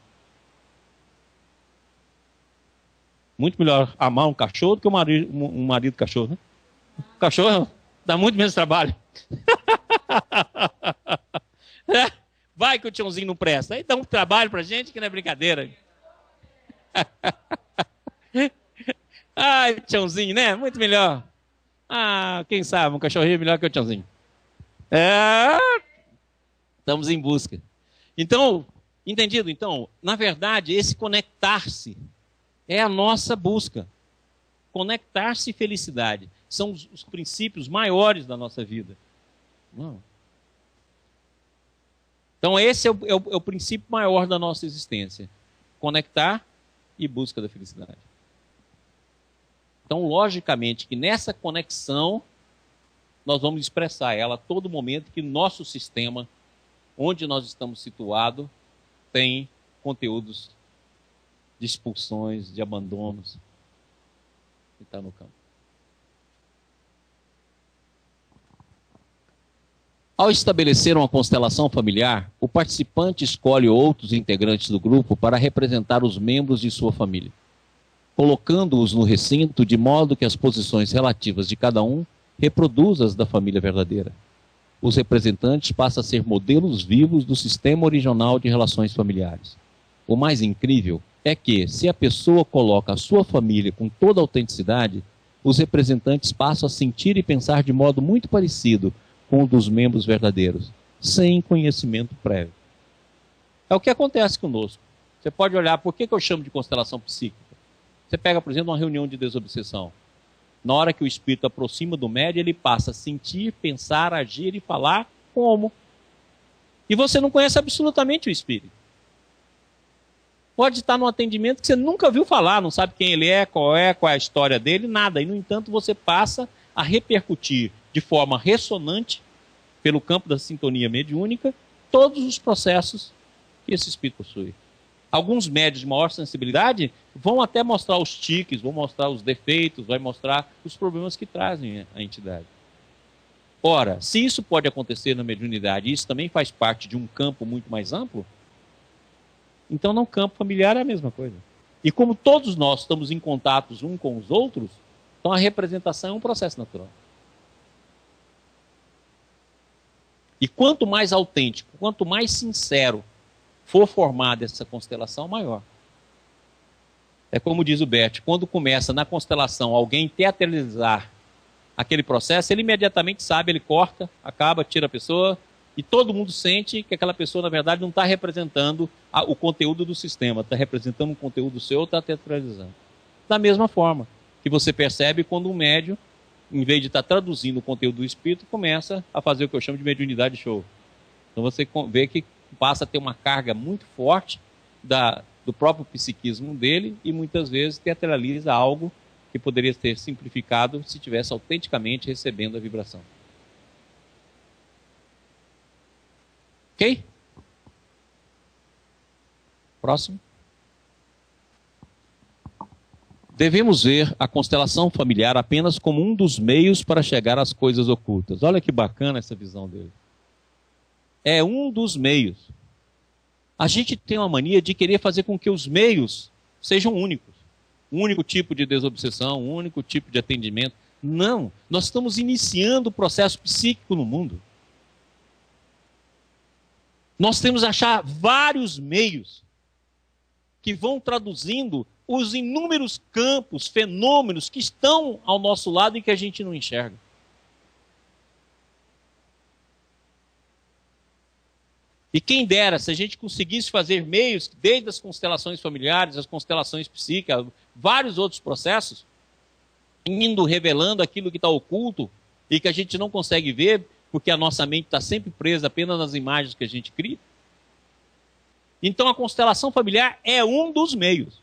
Muito melhor amar um cachorro do que um marido cachorro, né? O cachorro dá muito menos trabalho. Vai que o tiozinho não presta. Aí dá um trabalho pra gente que não é brincadeira. Ai, tiozinho, né? Muito melhor. Ah, quem sabe, um cachorrinho é melhor que o tiozinho. Estamos em busca. Então, entendido? Então, na verdade, esse conectar-se é a nossa busca. Conectar-se e felicidade são os princípios maiores da nossa vida. Não. Então, esse é o princípio maior da nossa existência. Conectar e busca da felicidade. Então, logicamente, que nessa conexão, nós vamos expressar ela a todo momento que nosso sistema, onde nós estamos situados, tem conteúdos de expulsões, de abandonos, que está no campo. Ao estabelecer uma constelação familiar, o participante escolhe outros integrantes do grupo para representar os membros de sua família, colocando-os no recinto de modo que as posições relativas de cada um reproduzam as da família verdadeira. Os representantes passam a ser modelos vivos do sistema original de relações familiares. O mais incrível é que, se a pessoa coloca a sua família com toda a autenticidade, os representantes passam a sentir e pensar de modo muito parecido com o dos membros verdadeiros, sem conhecimento prévio. É o que acontece conosco. Você pode olhar, por que eu chamo de constelação psíquica? Você pega, por exemplo, uma reunião de desobsessão. Na hora que o espírito aproxima do médium, ele passa a sentir, pensar, agir e falar como. E você não conhece absolutamente o espírito. Pode estar num atendimento que você nunca viu falar, não sabe quem ele é, qual é a história dele, nada. E, no entanto, você passa a repercutir de forma ressonante, pelo campo da sintonia mediúnica, todos os processos que esse espírito possui. Alguns médios de maior sensibilidade vão até mostrar os tiques, vão mostrar os defeitos, vai mostrar os problemas que trazem a entidade. Ora, se isso pode acontecer na mediunidade e isso também faz parte de um campo muito mais amplo, então no campo familiar é a mesma coisa. E como todos nós estamos em contatos uns com os outros, então a representação é um processo natural. E quanto mais autêntico, quanto mais sincero for formada essa constelação, maior. É como diz o Bert, quando começa na constelação alguém teatralizar aquele processo, ele imediatamente sabe, ele corta, acaba, tira a pessoa, e todo mundo sente que aquela pessoa, na verdade, não está representando o conteúdo do sistema, está representando um conteúdo seu, está teatralizando. Da mesma forma que você percebe quando um médium, em vez de estar traduzindo o conteúdo do espírito, começa a fazer o que eu chamo de mediunidade show. Então você vê que passa a ter uma carga muito forte do próprio psiquismo dele e muitas vezes teatraliza algo que poderia ter simplificado se tivesse autenticamente recebendo a vibração. Ok? Próximo. Devemos ver a constelação familiar apenas como um dos meios para chegar às coisas ocultas. Olha que bacana essa visão dele. É um dos meios. A gente tem uma mania de querer fazer com que os meios sejam únicos. Um único tipo de desobsessão, um único tipo de atendimento. Não, nós estamos iniciando o processo psíquico no mundo. Nós temos que achar vários meios que vão traduzindo os inúmeros campos, fenômenos que estão ao nosso lado e que a gente não enxerga. E quem dera, se a gente conseguisse fazer meios, desde as constelações familiares, as constelações psíquicas, vários outros processos, indo revelando aquilo que está oculto e que a gente não consegue ver, porque a nossa mente está sempre presa apenas nas imagens que a gente cria. Então a constelação familiar é um dos meios.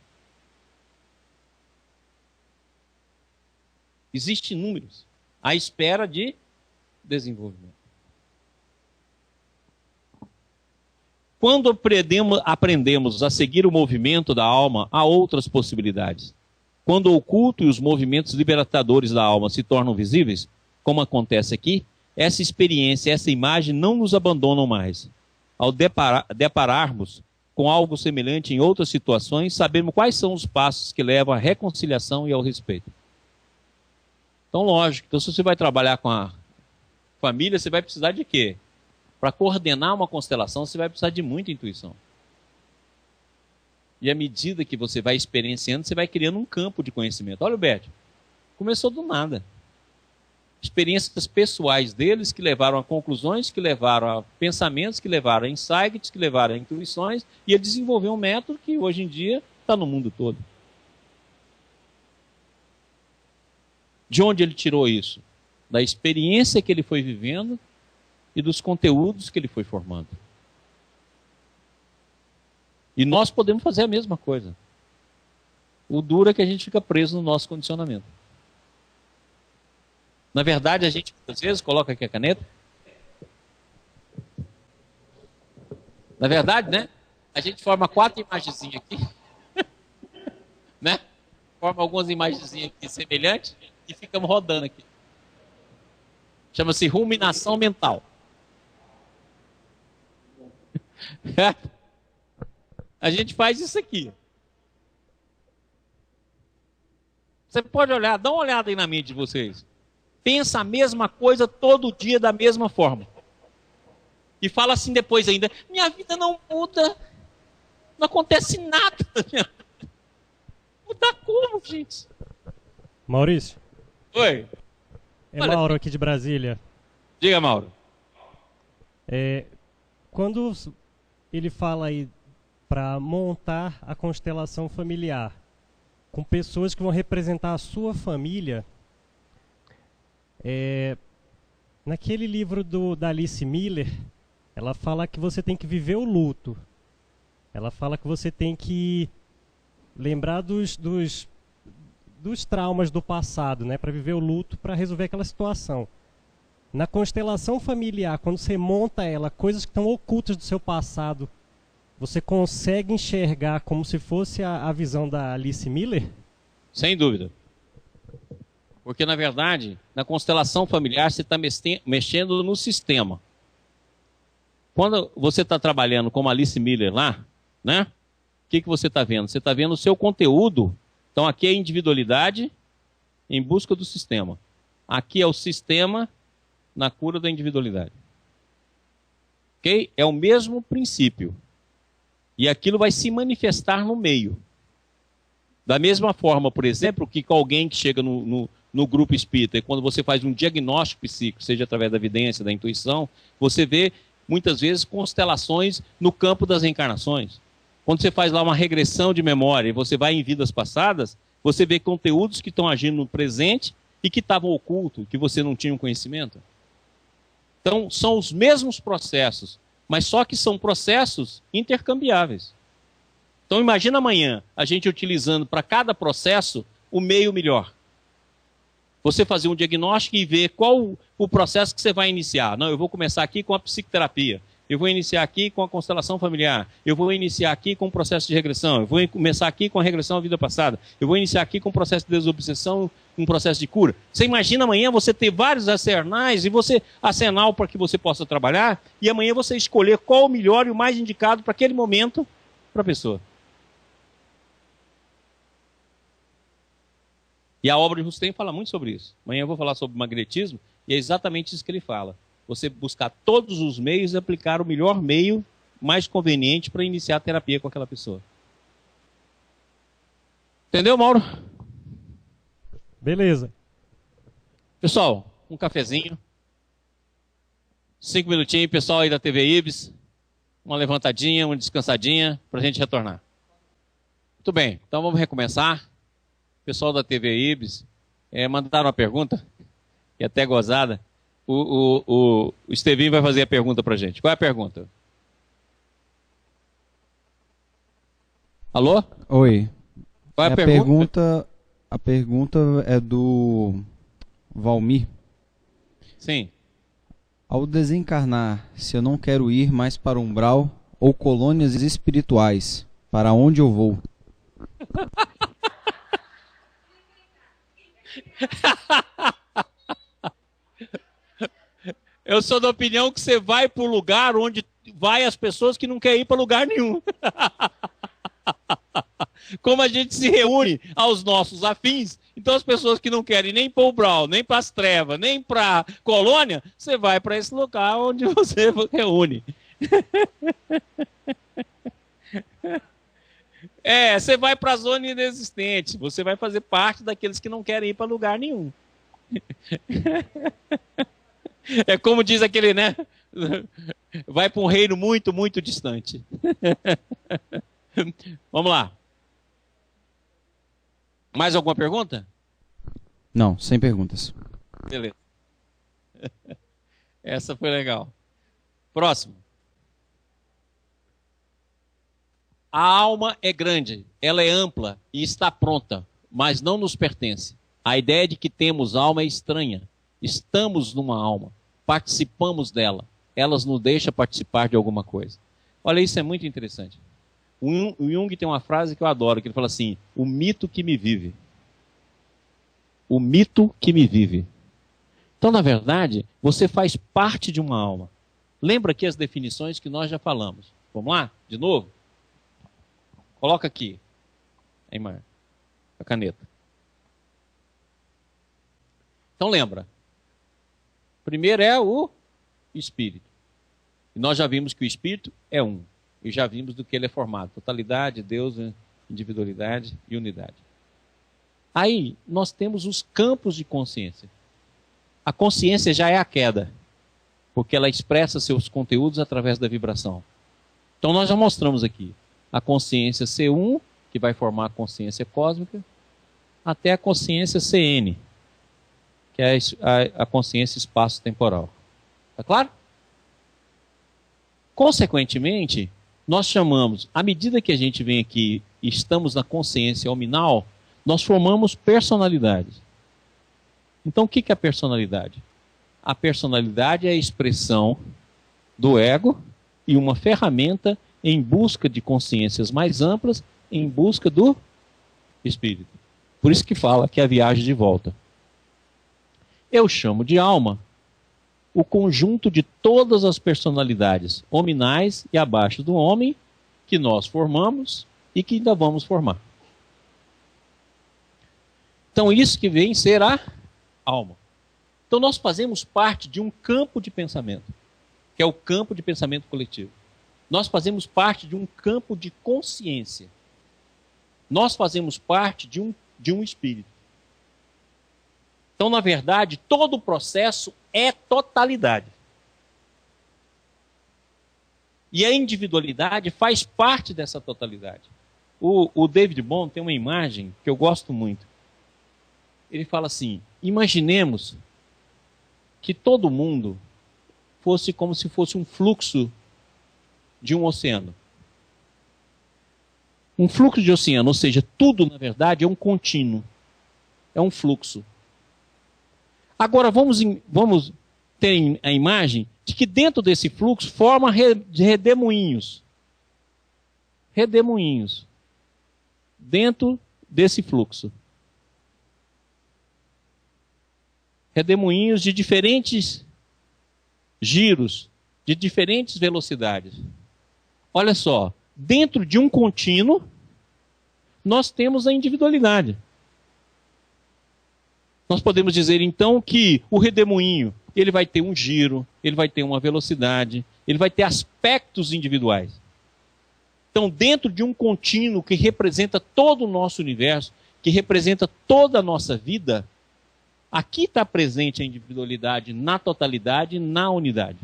Existem inúmeros à espera de desenvolvimento. Quando aprendemos a seguir o movimento da alma, há outras possibilidades. Quando o oculto e os movimentos libertadores da alma se tornam visíveis, como acontece aqui, essa experiência, essa imagem não nos abandonam mais. Ao depararmos com algo semelhante em outras situações, sabemos quais são os passos que levam à reconciliação e ao respeito. Então, lógico, então, se você vai trabalhar com a família, você vai precisar de quê? Para coordenar uma constelação, você vai precisar de muita intuição. E à medida que você vai experienciando, você vai criando um campo de conhecimento. Olha o Beto, começou do nada. Experiências pessoais deles que levaram a conclusões, que levaram a pensamentos, que levaram a insights, que levaram a intuições, e ele desenvolveu um método que hoje em dia está no mundo todo. De onde ele tirou isso? Da experiência que ele foi vivendo e dos conteúdos que ele foi formando. E nós podemos fazer a mesma coisa. O duro é que a gente fica preso no nosso condicionamento. Na verdade, a gente, às vezes, coloca aqui a caneta. Na verdade, né? A gente forma 4 imagenzinhas aqui. Né? Forma algumas imagenzinhas aqui semelhantes e ficamos rodando aqui. Chama-se ruminação mental. A gente faz isso aqui. Você pode olhar, dá uma olhada aí na mente de vocês. Pensa a mesma coisa todo dia da mesma forma. E fala assim depois ainda, minha vida não muda. Não acontece nada. Mudar como, gente? Maurício. Oi. É Mauro aqui de Brasília. Diga, Mauro. Quando ele fala aí para montar a constelação familiar com pessoas que vão representar a sua família, naquele livro da Alice Miller, ela fala que você tem que viver o luto. Ela fala que você tem que lembrar dos traumas do passado, né, para viver o luto, para resolver aquela situação. Na constelação familiar, quando você monta ela, coisas que estão ocultas do seu passado você consegue enxergar como se fosse a visão da Alice Miller? Sem dúvida. Porque, na verdade, na constelação familiar, você está mexendo no sistema. Quando você está trabalhando como Alice Miller lá, né? O que você está vendo? Você está vendo o seu conteúdo. Então, aqui é a individualidade em busca do sistema. Aqui é o sistema na cura da individualidade. Ok? É o mesmo princípio. E aquilo vai se manifestar no meio. Da mesma forma, por exemplo, que alguém que chega no grupo espírita, e quando você faz um diagnóstico psíquico, seja através da evidência, da intuição, você vê, muitas vezes, constelações no campo das reencarnações. Quando você faz lá uma regressão de memória e você vai em vidas passadas, você vê conteúdos que estão agindo no presente e que estavam ocultos, que você não tinha um conhecimento. Então, são os mesmos processos, mas só que são processos intercambiáveis. Então, imagina amanhã a gente utilizando para cada processo o meio melhor. Você fazer um diagnóstico e ver qual o processo que você vai iniciar. Não, eu vou começar aqui com a psicoterapia. Eu vou iniciar aqui com a constelação familiar. Eu vou iniciar aqui com o processo de regressão. Eu vou começar aqui com a regressão à vida passada. Eu vou iniciar aqui com o processo de desobsessão, um processo de cura. Você imagina amanhã você ter vários arsenais e você arsenal para que você possa trabalhar e amanhã você escolher qual o melhor e o mais indicado para aquele momento para a pessoa. E a obra de Rustem fala muito sobre isso. Amanhã eu vou falar sobre magnetismo e é exatamente isso que ele fala. Você buscar todos os meios e aplicar o melhor meio mais conveniente para iniciar a terapia com aquela pessoa. Entendeu, Mauro? Beleza. Pessoal, um cafezinho. 5 minutinhos, pessoal aí da TV Ibis. Uma levantadinha, uma descansadinha para a gente retornar. Muito bem, então vamos recomeçar. Pessoal da TV Ibis mandaram uma pergunta, que é até gozada. O Estevinho vai fazer a pergunta para a gente. Qual é a pergunta? Alô? Oi. Qual é a pergunta? A pergunta é do Valmir. Sim. Ao desencarnar, se eu não quero ir mais para o umbral ou colônias espirituais, para onde eu vou? Eu sou da opinião que você vai para o lugar onde vai as pessoas que não querem ir para lugar nenhum. Como a gente se reúne aos nossos afins, então as pessoas que não querem nem para o umbral, nem para as trevas, nem para a colônia, você vai para esse lugar onde você reúne. Você vai para a zona inexistente, você vai fazer parte daqueles que não querem ir para lugar nenhum. É como diz aquele, né? Vai para um reino muito, muito distante. Vamos lá. Mais alguma pergunta? Não, sem perguntas. Beleza. Essa foi legal. Próximo. A alma é grande, ela é ampla e está pronta, mas não nos pertence. A ideia de que temos alma é estranha. Estamos numa alma, participamos dela. Elas nos deixam participar de alguma coisa. Olha, isso é muito interessante. O Jung tem uma frase que eu adoro, que ele fala assim: o mito que me vive. O mito que me vive. Então, na verdade, você faz parte de uma alma. Lembra aqui as definições que nós já falamos. Vamos lá? De novo? Coloca aqui. Aí, Mar, a caneta. Então, lembra. Primeiro é o espírito. E nós já vimos que o espírito é um. E já vimos do que ele é formado. Totalidade, Deus, individualidade e unidade. Aí, nós temos os campos de consciência. A consciência já é a queda. Porque ela expressa seus conteúdos através da vibração. Então, nós já mostramos aqui. A consciência C1, que vai formar a consciência cósmica, até a consciência CN, que é a consciência espaço-temporal. Tá claro? Consequentemente, nós chamamos, à medida que a gente vem aqui e estamos na consciência hominal, nós formamos personalidades. Então, o que é a personalidade? A personalidade é a expressão do ego e uma ferramenta em busca de consciências mais amplas, em busca do espírito. Por isso que fala que é a viagem de volta. Eu chamo de alma o conjunto de todas as personalidades hominais e abaixo do homem que nós formamos e que ainda vamos formar. Então isso que vem ser a alma. Então nós fazemos parte de um campo de pensamento, que é o campo de pensamento coletivo. Nós fazemos parte de um campo de consciência. Nós fazemos parte de um espírito. Então, na verdade, todo o processo é totalidade. E a individualidade faz parte dessa totalidade. O David Bohm tem uma imagem que eu gosto muito. Ele fala assim: imaginemos que todo mundo fosse como se fosse um fluxo de um oceano. Um fluxo de oceano, ou seja, tudo, na verdade, é um contínuo. É um fluxo. Agora, vamos ter a imagem de que dentro desse fluxo forma redemoinhos. Redemoinhos. Dentro desse fluxo. Redemoinhos de diferentes giros, de diferentes velocidades. Olha só, dentro de um contínuo, nós temos a individualidade. Nós podemos dizer, então, que o redemoinho, ele vai ter um giro, ele vai ter uma velocidade, ele vai ter aspectos individuais. Então, dentro de um contínuo que representa todo o nosso universo, que representa toda a nossa vida, aqui está presente a individualidade na totalidade, na unidade.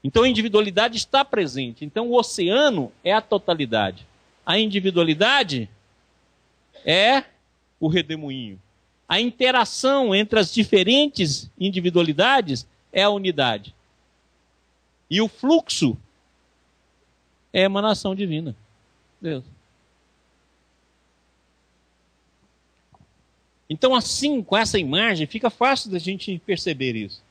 Então a individualidade está presente. Então o oceano é a totalidade. A individualidade é o redemoinho. A interação entre as diferentes individualidades é a unidade. E o fluxo é a emanação divina. Deus. Então assim, com essa imagem, fica fácil da gente perceber isso.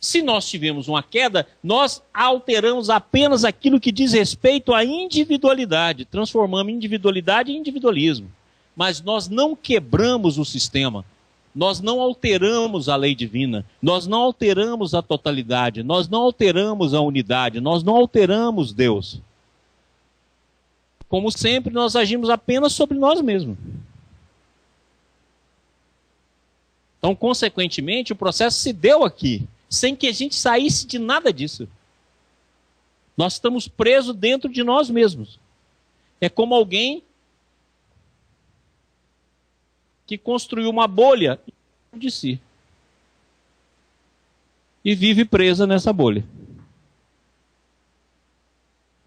Se nós tivermos uma queda, nós alteramos apenas aquilo que diz respeito à individualidade. Transformamos individualidade em individualismo. Mas nós não quebramos o sistema. Nós não alteramos a lei divina. Nós não alteramos a totalidade. Nós não alteramos a unidade. Nós não alteramos Deus. Como sempre, nós agimos apenas sobre nós mesmos. Então, consequentemente, o processo se deu aqui, sem que a gente saísse de nada disso. Nós estamos presos dentro de nós mesmos. É como alguém que construiu uma bolha de si e vive presa nessa bolha.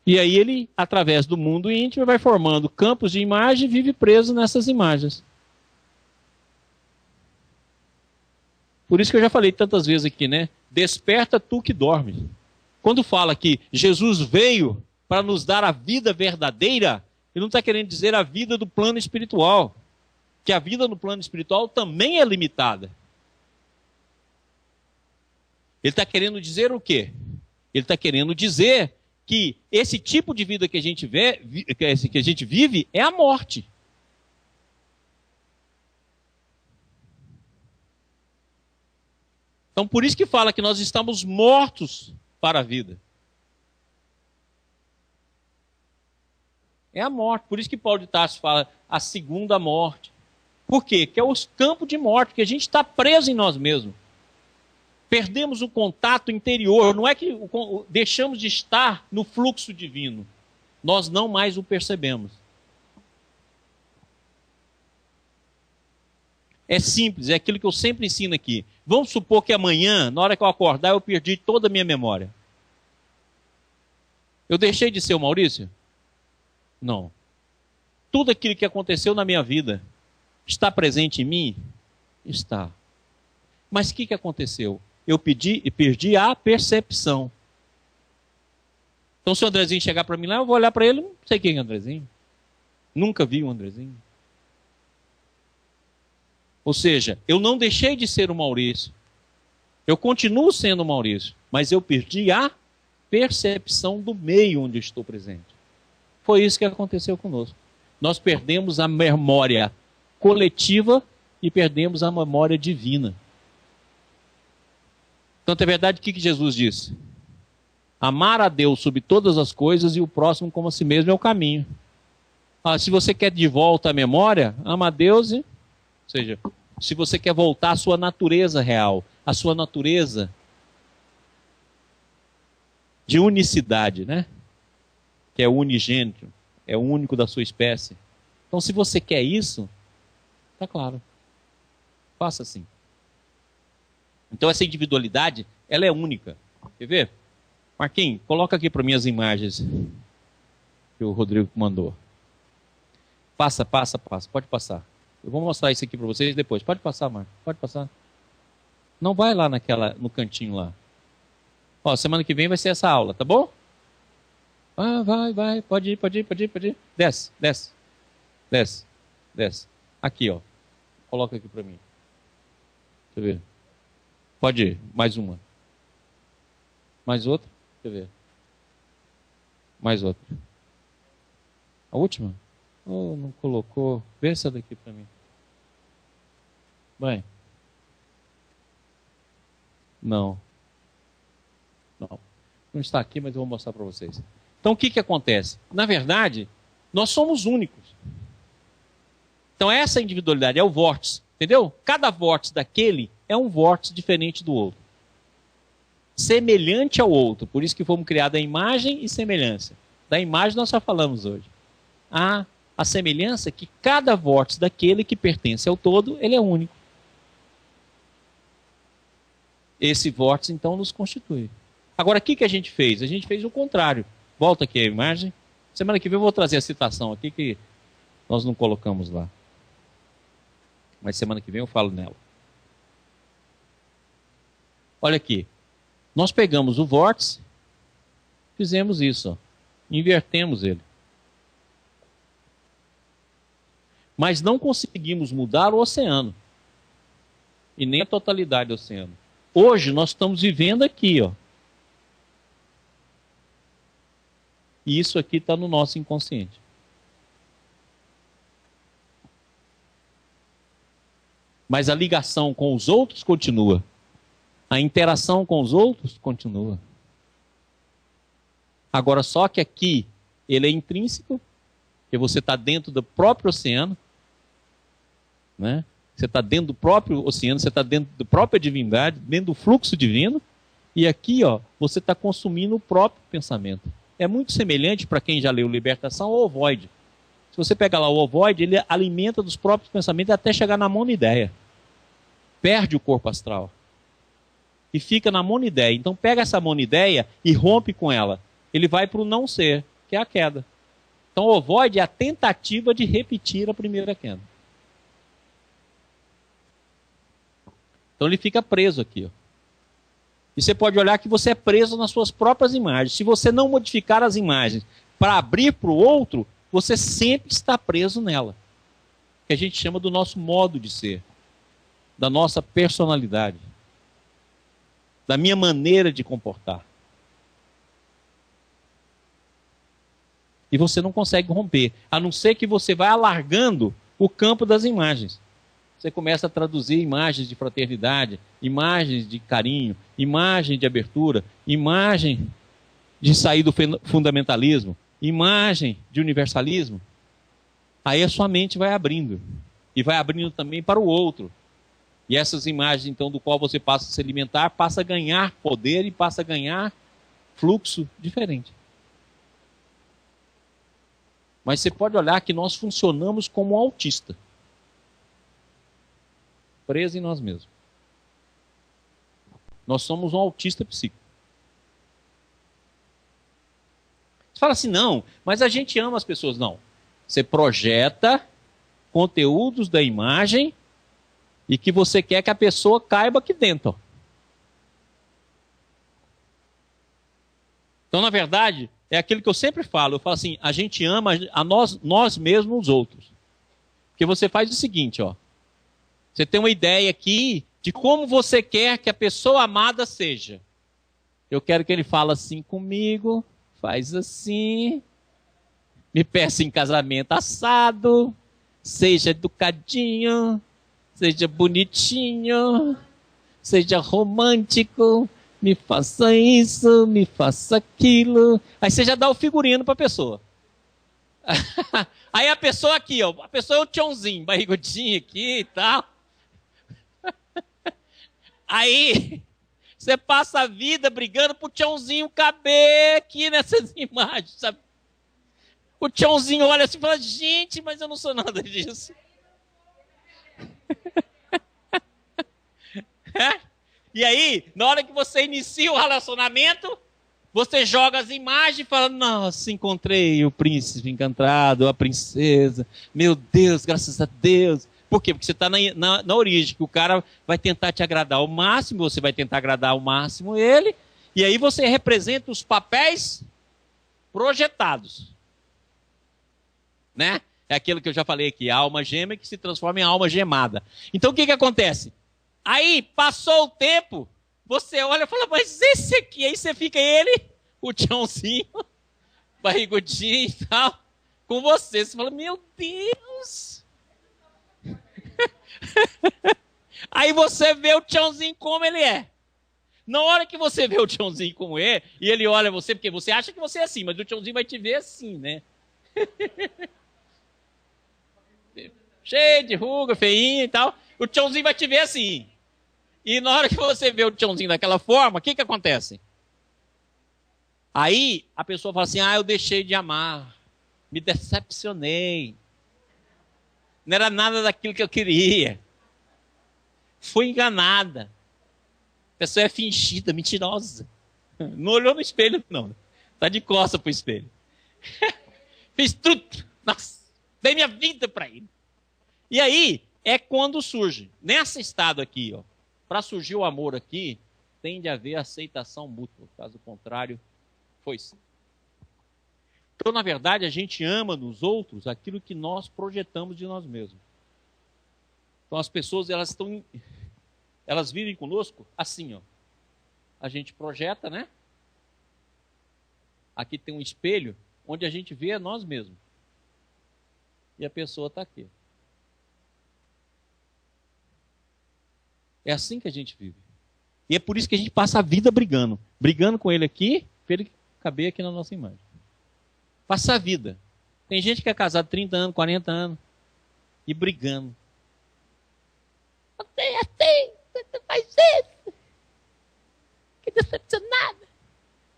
E aí ele, através do mundo íntimo, vai formando campos de imagem e vive preso nessas imagens. Por isso que eu já falei tantas vezes aqui, né? Desperta tu que dorme. Quando fala que Jesus veio para nos dar a vida verdadeira, ele não está querendo dizer a vida do plano espiritual. Que a vida no plano espiritual também é limitada. Ele está querendo dizer o quê? Ele está querendo dizer que esse tipo de vida que a gente vive é a morte. Então, por isso que fala que nós estamos mortos para a vida. É a morte. Por isso que Paulo de Tarso fala a segunda morte. Por quê? Que é o campo de morte, que a gente está preso em nós mesmos. Perdemos o contato interior. Não é que deixamos de estar no fluxo divino. Nós não mais o percebemos. É simples, é aquilo que eu sempre ensino aqui. Vamos supor que amanhã, na hora que eu acordar, eu perdi toda a minha memória. Eu deixei de ser o Maurício? Não. Tudo aquilo que aconteceu na minha vida está presente em mim? Está. Mas o que aconteceu? Eu perdi a percepção. Então, se o Andrezinho chegar para mim lá, eu vou olhar para ele, não sei quem é o Andrezinho. Nunca vi o Andrezinho. Ou seja, eu não deixei de ser o Maurício. Eu continuo sendo o Maurício, mas eu perdi a percepção do meio onde eu estou presente. Foi isso que aconteceu conosco. Nós perdemos a memória coletiva e perdemos a memória divina. Tanto é verdade, o que Jesus disse? Amar a Deus sobre todas as coisas e o próximo como a si mesmo é o caminho. Se você quer de volta a memória, ama a Deus, ou seja, se você quer voltar à sua natureza real, à sua natureza de unicidade, né? Que é unigênito, é o único da sua espécie. Então, se você quer isso, tá claro, faça assim. Então, essa individualidade, ela é única. Quer ver? Marquinhos, coloca aqui para mim as imagens que o Rodrigo mandou. Passa. Pode passar. Eu vou mostrar isso aqui para vocês depois. Pode passar, Marcos. Pode passar. Não vai lá no cantinho lá. Ó, semana que vem vai ser essa aula, tá bom? Vai. Pode ir. Desce. Aqui, ó. Coloca aqui para mim. Deixa eu ver. Pode ir. Mais uma. Mais outra. Deixa eu ver. Mais outra. A última? Oh, não colocou. Vê essa daqui para mim. Vai. Não. Não está aqui, mas eu vou mostrar para vocês. Então, o que acontece? Na verdade, nós somos únicos. Então, essa individualidade é o vórtice. Entendeu? Cada vórtice daquele é um vórtice diferente do outro. Semelhante ao outro. Por isso que fomos criados a imagem e semelhança. Da imagem nós só falamos hoje. A semelhança é que cada vórtice daquele que pertence ao todo, ele é único. Esse vórtice, então, nos constitui. Agora, o que a gente fez? A gente fez o contrário. Volta aqui a imagem. Semana que vem eu vou trazer a citação aqui que nós não colocamos lá. Mas semana que vem eu falo nela. Olha aqui. Nós pegamos o vórtice, fizemos isso, ó, invertemos ele. Mas não conseguimos mudar o oceano. E nem a totalidade do oceano. Hoje nós estamos vivendo aqui, ó. E isso aqui está no nosso inconsciente. Mas a ligação com os outros continua. A interação com os outros continua. Agora, só que aqui ele é intrínseco, porque você está dentro do próprio oceano, né? Você está dentro do próprio oceano, você está dentro da própria divindade, dentro do fluxo divino, e aqui, ó, você está consumindo o próprio pensamento. É muito semelhante, para quem já leu Libertação, ao ovoide. Se você pegar lá o ovoide, ele alimenta dos próprios pensamentos até chegar na monoideia. Perde o corpo astral. E fica na monoideia. Então pega essa monoideia e rompe com ela. Ele vai para o não ser, que é a queda. Então o ovoide é a tentativa de repetir a primeira queda. Então ele fica preso aqui, ó. E você pode olhar que você é preso nas suas próprias imagens. Se você não modificar as imagens para abrir para o outro, você sempre está preso nela. Que a gente chama do nosso modo de ser, da nossa personalidade, da minha maneira de comportar. E você não consegue romper, a não ser que você vá alargando o campo das imagens. Você começa a traduzir imagens de fraternidade, imagens de carinho, imagem de abertura, imagem de sair do fundamentalismo, imagem de universalismo. Aí a sua mente vai abrindo. E vai abrindo também para o outro. E essas imagens, então, do qual você passa a se alimentar, passa a ganhar poder e passa a ganhar fluxo diferente. Mas você pode olhar que nós funcionamos como um autista. Preso em nós mesmos. Nós somos um autista psíquico. Você fala assim, não, mas a gente ama as pessoas. Não. Você projeta conteúdos da imagem e que você quer que a pessoa caiba aqui dentro. Então, na verdade, é aquilo que eu sempre falo. Eu falo assim, a gente ama a nós mesmos os outros. Porque você faz o seguinte, ó. Você tem uma ideia aqui de como você quer que a pessoa amada seja. Eu quero que ele fale assim comigo, faz assim, me peça em casamento assado, seja educadinho, seja bonitinho, seja romântico, me faça isso, me faça aquilo. Aí você já dá o figurino para a pessoa. Aí a pessoa aqui, ó, a pessoa é o tchãozinho, barrigudinho aqui e tal. Aí você passa a vida brigando pro tchãozinho caber aqui nessas imagens, sabe? O tchãozinho olha assim e fala, gente, mas eu não sou nada disso. É? E aí, na hora que você inicia o relacionamento, você joga as imagens e fala, nossa, encontrei o príncipe encantado, a princesa, meu Deus, graças a Deus. Por quê? Porque você está na origem, que o cara vai tentar te agradar ao máximo, você vai tentar agradar ao máximo ele, e aí você representa os papéis projetados. Né? É aquilo que eu já falei aqui, a alma gêmea que se transforma em alma gemada. Então o que acontece? Aí, passou o tempo, você olha e fala, mas esse aqui, aí você fica ele, o tchãozinho, barrigudinho e tal, com você. Você fala, meu Deus! Aí você vê o tchãozinho como ele é. Na hora que você vê o tchãozinho como é, e ele olha você, porque você acha que você é assim, mas o tchãozinho vai te ver assim, né? Cheio de ruga, feinho e tal. O tchãozinho vai te ver assim. E na hora que você vê o tchãozinho daquela forma, o que acontece? Aí a pessoa fala assim, eu deixei de amar. Me decepcionei. Não era nada daquilo que eu queria. Fui enganada. A pessoa é fingida, mentirosa. Não olhou no espelho, não. Está de costas para o espelho. Fiz tudo. Nossa, dei minha vida para ele. E aí é quando surge. Nesse estado aqui, ó, para surgir o amor aqui, tem de haver aceitação mútua. Caso contrário, foi-se. Então, na verdade, a gente ama nos outros aquilo que nós projetamos de nós mesmos. Então, as pessoas, elas vivem conosco assim, ó. A gente projeta, né? Aqui tem um espelho onde a gente vê nós mesmos. E a pessoa está aqui. É assim que a gente vive. E é por isso que a gente passa a vida brigando. Brigando com ele aqui, para ele caber aqui na nossa imagem. Passa a vida. Tem gente que é casado 30 anos, 40 anos, e brigando. Você é assim, você faz isso. Que decepcionada.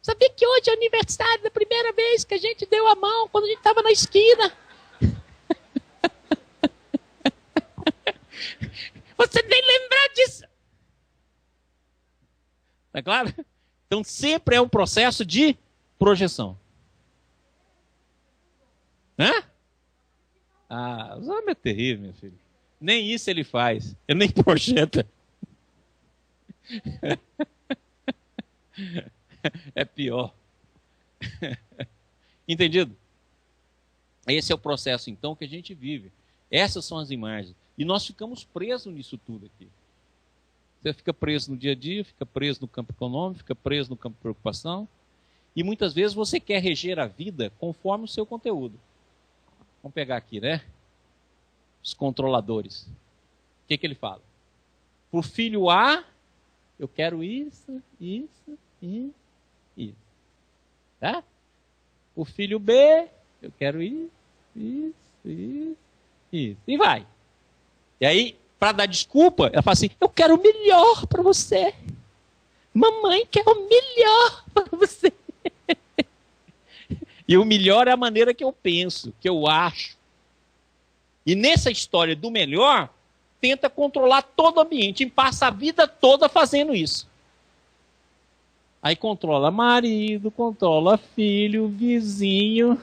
Sabia que hoje é o aniversário da primeira vez que a gente deu a mão, quando a gente estava na esquina. Você nem lembrar disso. Tá claro? Então sempre é um processo de projeção. Hã? O homem é terrível, meu filho. Nem isso ele faz. Ele nem projeta. É pior. Entendido? Esse é o processo, então, que a gente vive. Essas são as imagens. E nós ficamos presos nisso tudo aqui. Você fica preso no dia a dia, fica preso no campo econômico, fica preso no campo de preocupação. E muitas vezes você quer reger a vida conforme o seu conteúdo. Vamos pegar aqui, né? Os controladores. O que ele fala? Por filho A, eu quero isso, isso, isso, isso. Tá? Por filho B, eu quero isso, isso, isso, isso. E vai. E aí, para dar desculpa, ela fala assim, eu quero o melhor para você. Mamãe quer o melhor para você. E o melhor é a maneira que eu penso, que eu acho. E nessa história do melhor, tenta controlar todo o ambiente, e passa a vida toda fazendo isso. Aí controla marido, controla filho, vizinho,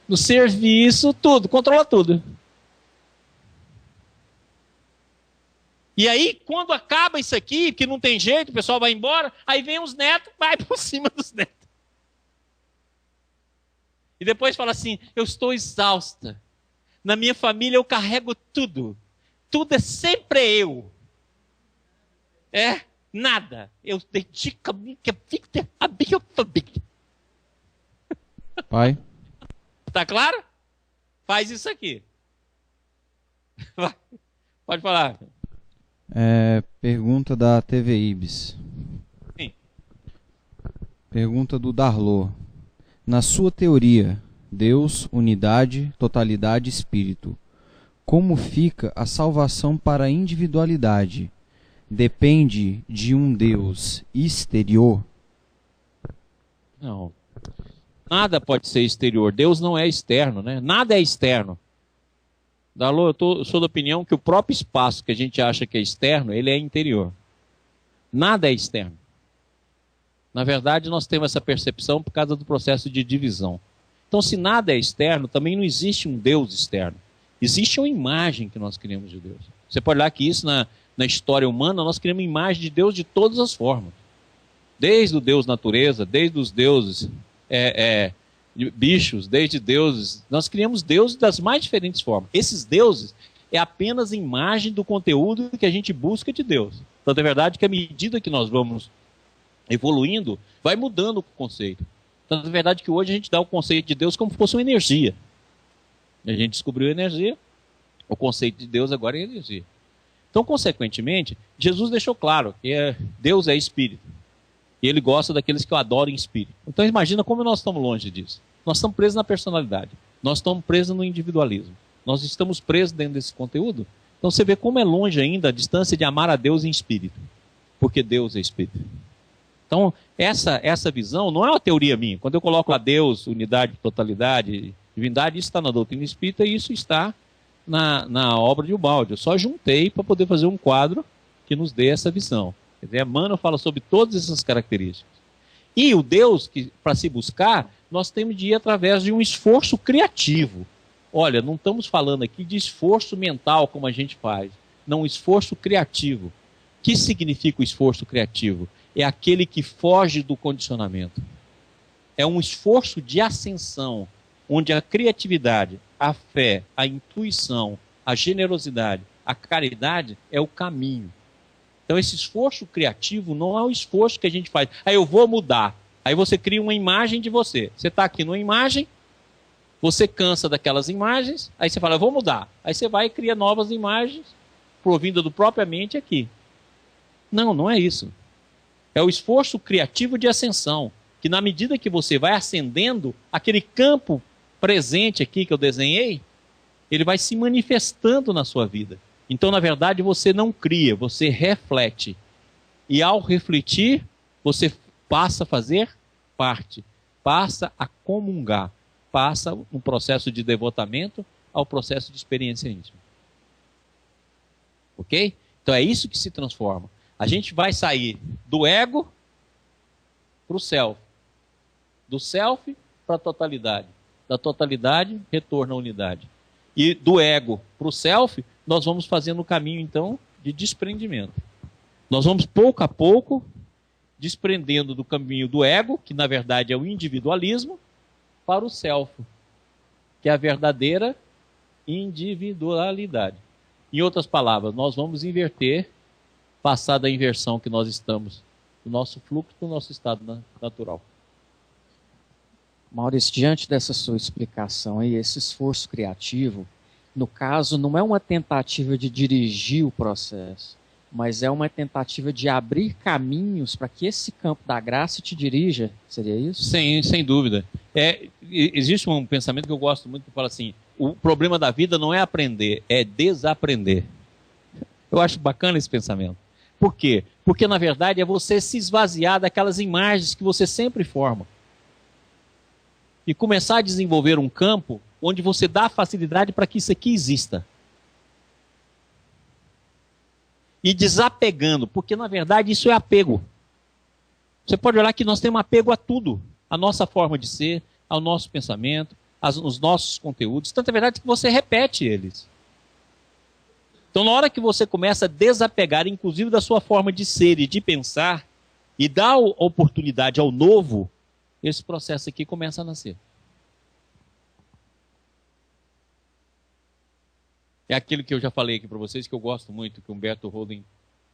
no serviço, tudo, controla tudo. E aí, quando acaba isso aqui, que não tem jeito, o pessoal vai embora, aí vem os netos, vai por cima dos netos. E depois fala assim, eu estou exausta. Na minha família eu carrego tudo. Tudo é sempre eu. Nada. Eu dedico a minha vida a minha família. Pai, Tá claro? Faz isso aqui. Vai. Pode falar. pergunta da TV Ibis. Sim. Pergunta do Darlô. Na sua teoria, Deus, unidade, totalidade, espírito, como fica a salvação para a individualidade? Depende de um Deus exterior? Não. Nada pode ser exterior. Deus não é externo, né? Nada é externo. Darlô, eu sou da opinião que o próprio espaço que a gente acha que é externo, ele é interior. Nada é externo. Na verdade, nós temos essa percepção por causa do processo de divisão. Então, se nada é externo, também não existe um Deus externo. Existe uma imagem que nós criamos de Deus. Você pode olhar que isso na história humana, nós criamos imagem de Deus de todas as formas. Desde o Deus natureza, desde os deuses bichos, desde deuses. Nós criamos deuses das mais diferentes formas. Esses deuses é apenas imagem do conteúdo que a gente busca de Deus. Então, é verdade que à medida que nós vamos evoluindo, vai mudando o conceito. Então, é verdade que hoje a gente dá o conceito de Deus como se fosse uma energia. A gente descobriu a energia, o conceito de Deus agora é energia. Então, consequentemente, Jesus deixou claro que Deus é espírito. E ele gosta daqueles que o adoram em espírito. Então, imagina como nós estamos longe disso. Nós estamos presos na personalidade. Nós estamos presos no individualismo. Nós estamos presos dentro desse conteúdo. Então, você vê como é longe ainda a distância de amar a Deus em espírito. Porque Deus é espírito. Então, essa visão não é uma teoria minha. Quando eu coloco a Deus, unidade, totalidade, divindade, isso está na doutrina espírita e isso está na obra de Ubaldi. Eu só juntei para poder fazer um quadro que nos dê essa visão. Quer dizer, Emmanuel fala sobre todas essas características. E o Deus, que para se buscar, nós temos de ir através de um esforço criativo. Olha, não estamos falando aqui de esforço mental, como a gente faz. Não, um esforço criativo. O que significa o esforço criativo? É aquele que foge do condicionamento. É um esforço de ascensão, onde a criatividade, a fé, a intuição, a generosidade, a caridade é o caminho. Então esse esforço criativo não é o esforço que a gente faz. Aí eu vou mudar. Aí você cria uma imagem de você. Você está aqui numa imagem, você cansa daquelas imagens, aí você fala, eu vou mudar. Aí você vai e cria novas imagens, provinda do própria mente aqui. Não, não é isso. É o esforço criativo de ascensão, que na medida que você vai ascendendo, aquele campo presente aqui que eu desenhei, ele vai se manifestando na sua vida. Então, na verdade, você não cria, você reflete. E ao refletir, você passa a fazer parte, passa a comungar, passa um processo de devotamento ao processo de experiência íntima. Ok? Então é isso que se transforma. A gente vai sair do ego para o self. Do self para a totalidade. Da totalidade, retorno à unidade. E do ego para o self, nós vamos fazendo o caminho, então, de desprendimento. Nós vamos, pouco a pouco, desprendendo do caminho do ego, que na verdade é o individualismo, para o self, que é a verdadeira individualidade. Em outras palavras, nós vamos inverter, passar da inversão que nós estamos, do nosso fluxo para o nosso estado natural. Maurício, diante dessa sua explicação aí, esse esforço criativo, no caso, não é uma tentativa de dirigir o processo, mas é uma tentativa de abrir caminhos para que esse campo da graça te dirija, seria isso? Sem dúvida. Existe um pensamento que eu gosto muito, que fala assim, o problema da vida não é aprender, é desaprender. Eu acho bacana esse pensamento. Por quê? Porque, na verdade, é você se esvaziar daquelas imagens que você sempre forma. E começar a desenvolver um campo onde você dá facilidade para que isso aqui exista. E desapegando, porque na verdade isso é apego. Você pode olhar que nós temos apego a tudo. A nossa forma de ser, ao nosso pensamento, aos nossos conteúdos. Tanto é verdade que você repete eles. Então na hora que você começa a desapegar, inclusive da sua forma de ser e de pensar, e dá oportunidade ao novo, esse processo aqui começa a nascer. É aquilo que eu já falei aqui para vocês, que eu gosto muito, que Humberto Holden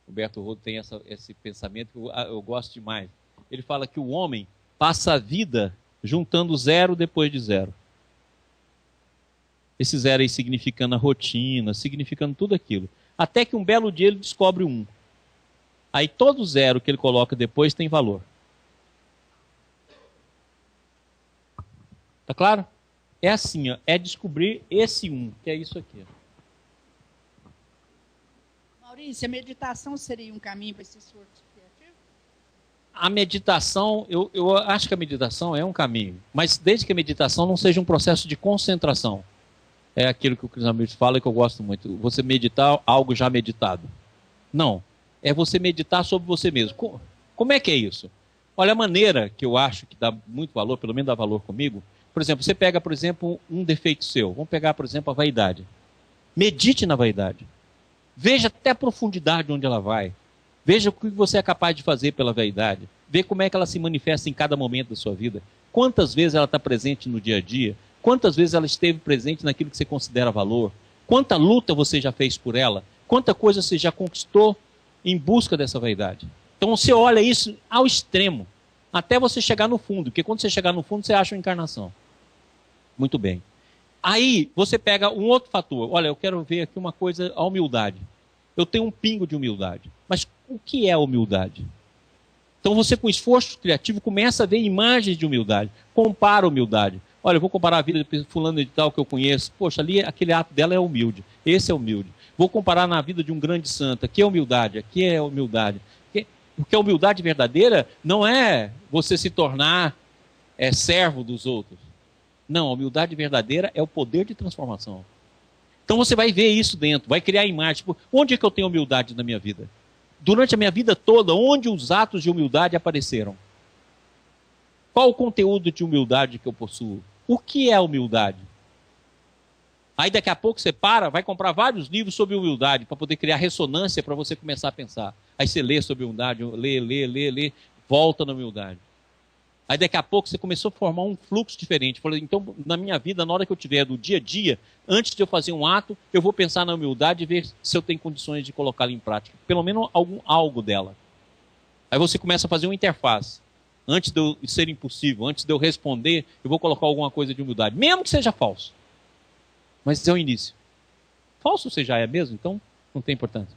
Roberto Rodo tem esse pensamento que eu gosto demais. Ele fala que o homem passa a vida juntando zero depois de zero. Esse zero aí significando a rotina, significando tudo aquilo. Até que um belo dia ele descobre um. Aí todo zero que ele coloca depois tem valor. Tá claro? É assim, ó, é descobrir esse um, que é isso aqui. Maurício, a meditação seria um caminho para esse esforço criativo? A meditação, eu acho que a meditação é um caminho, mas desde que a meditação não seja um processo de concentração. É aquilo que o Krishnamurti fala e que eu gosto muito. Você meditar algo já meditado. Não. É você meditar sobre você mesmo. Como é que é isso? Olha, a maneira que eu acho que dá muito valor, pelo menos dá valor comigo. Por exemplo, você pega, por exemplo, um defeito seu. Vamos pegar, por exemplo, a vaidade. Medite na vaidade. Veja até a profundidade onde ela vai. Veja o que você é capaz de fazer pela vaidade. Veja como é que ela se manifesta em cada momento da sua vida. Quantas vezes ela está presente no dia a dia. Quantas vezes ela esteve presente naquilo que você considera valor. Quanta luta você já fez por ela. Quanta coisa você já conquistou em busca dessa vaidade. Então você olha isso ao extremo. Até você chegar no fundo. Porque quando você chegar no fundo, você acha uma encarnação. Muito bem. Aí você pega um outro fator. Olha, eu quero ver aqui uma coisa, a humildade. Eu tenho um pingo de humildade. Mas o que é humildade? Então você, com esforço criativo, começa a ver imagens de humildade. Compara a humildade. Olha, eu vou comparar a vida de fulano de tal que eu conheço. Poxa, ali aquele ato dela é humilde. Esse é humilde. Vou comparar na vida de um grande santo. Aqui é humildade, aqui é humildade. Porque a humildade verdadeira não é você se tornar servo dos outros. Não, a humildade verdadeira é o poder de transformação. Então você vai ver isso dentro, vai criar imagem. Tipo, onde é que eu tenho humildade na minha vida? Durante a minha vida toda, onde os atos de humildade apareceram? Qual o conteúdo de humildade que eu possuo? O que é humildade? Aí daqui a pouco você vai comprar vários livros sobre humildade para poder criar ressonância para você começar a pensar. Aí você lê sobre humildade, lê, volta na humildade. Aí daqui a pouco você começou a formar um fluxo diferente. Falei, então, na minha vida, na hora que eu tiver do dia a dia, antes de eu fazer um ato, eu vou pensar na humildade e ver se eu tenho condições de colocá-la em prática. Pelo menos algo dela. Aí você começa a fazer uma interface. Antes de eu ser impulsivo, antes de eu responder, eu vou colocar alguma coisa de humildade. Mesmo que seja falso. Mas é o início. Falso você já é mesmo, então não tem importância.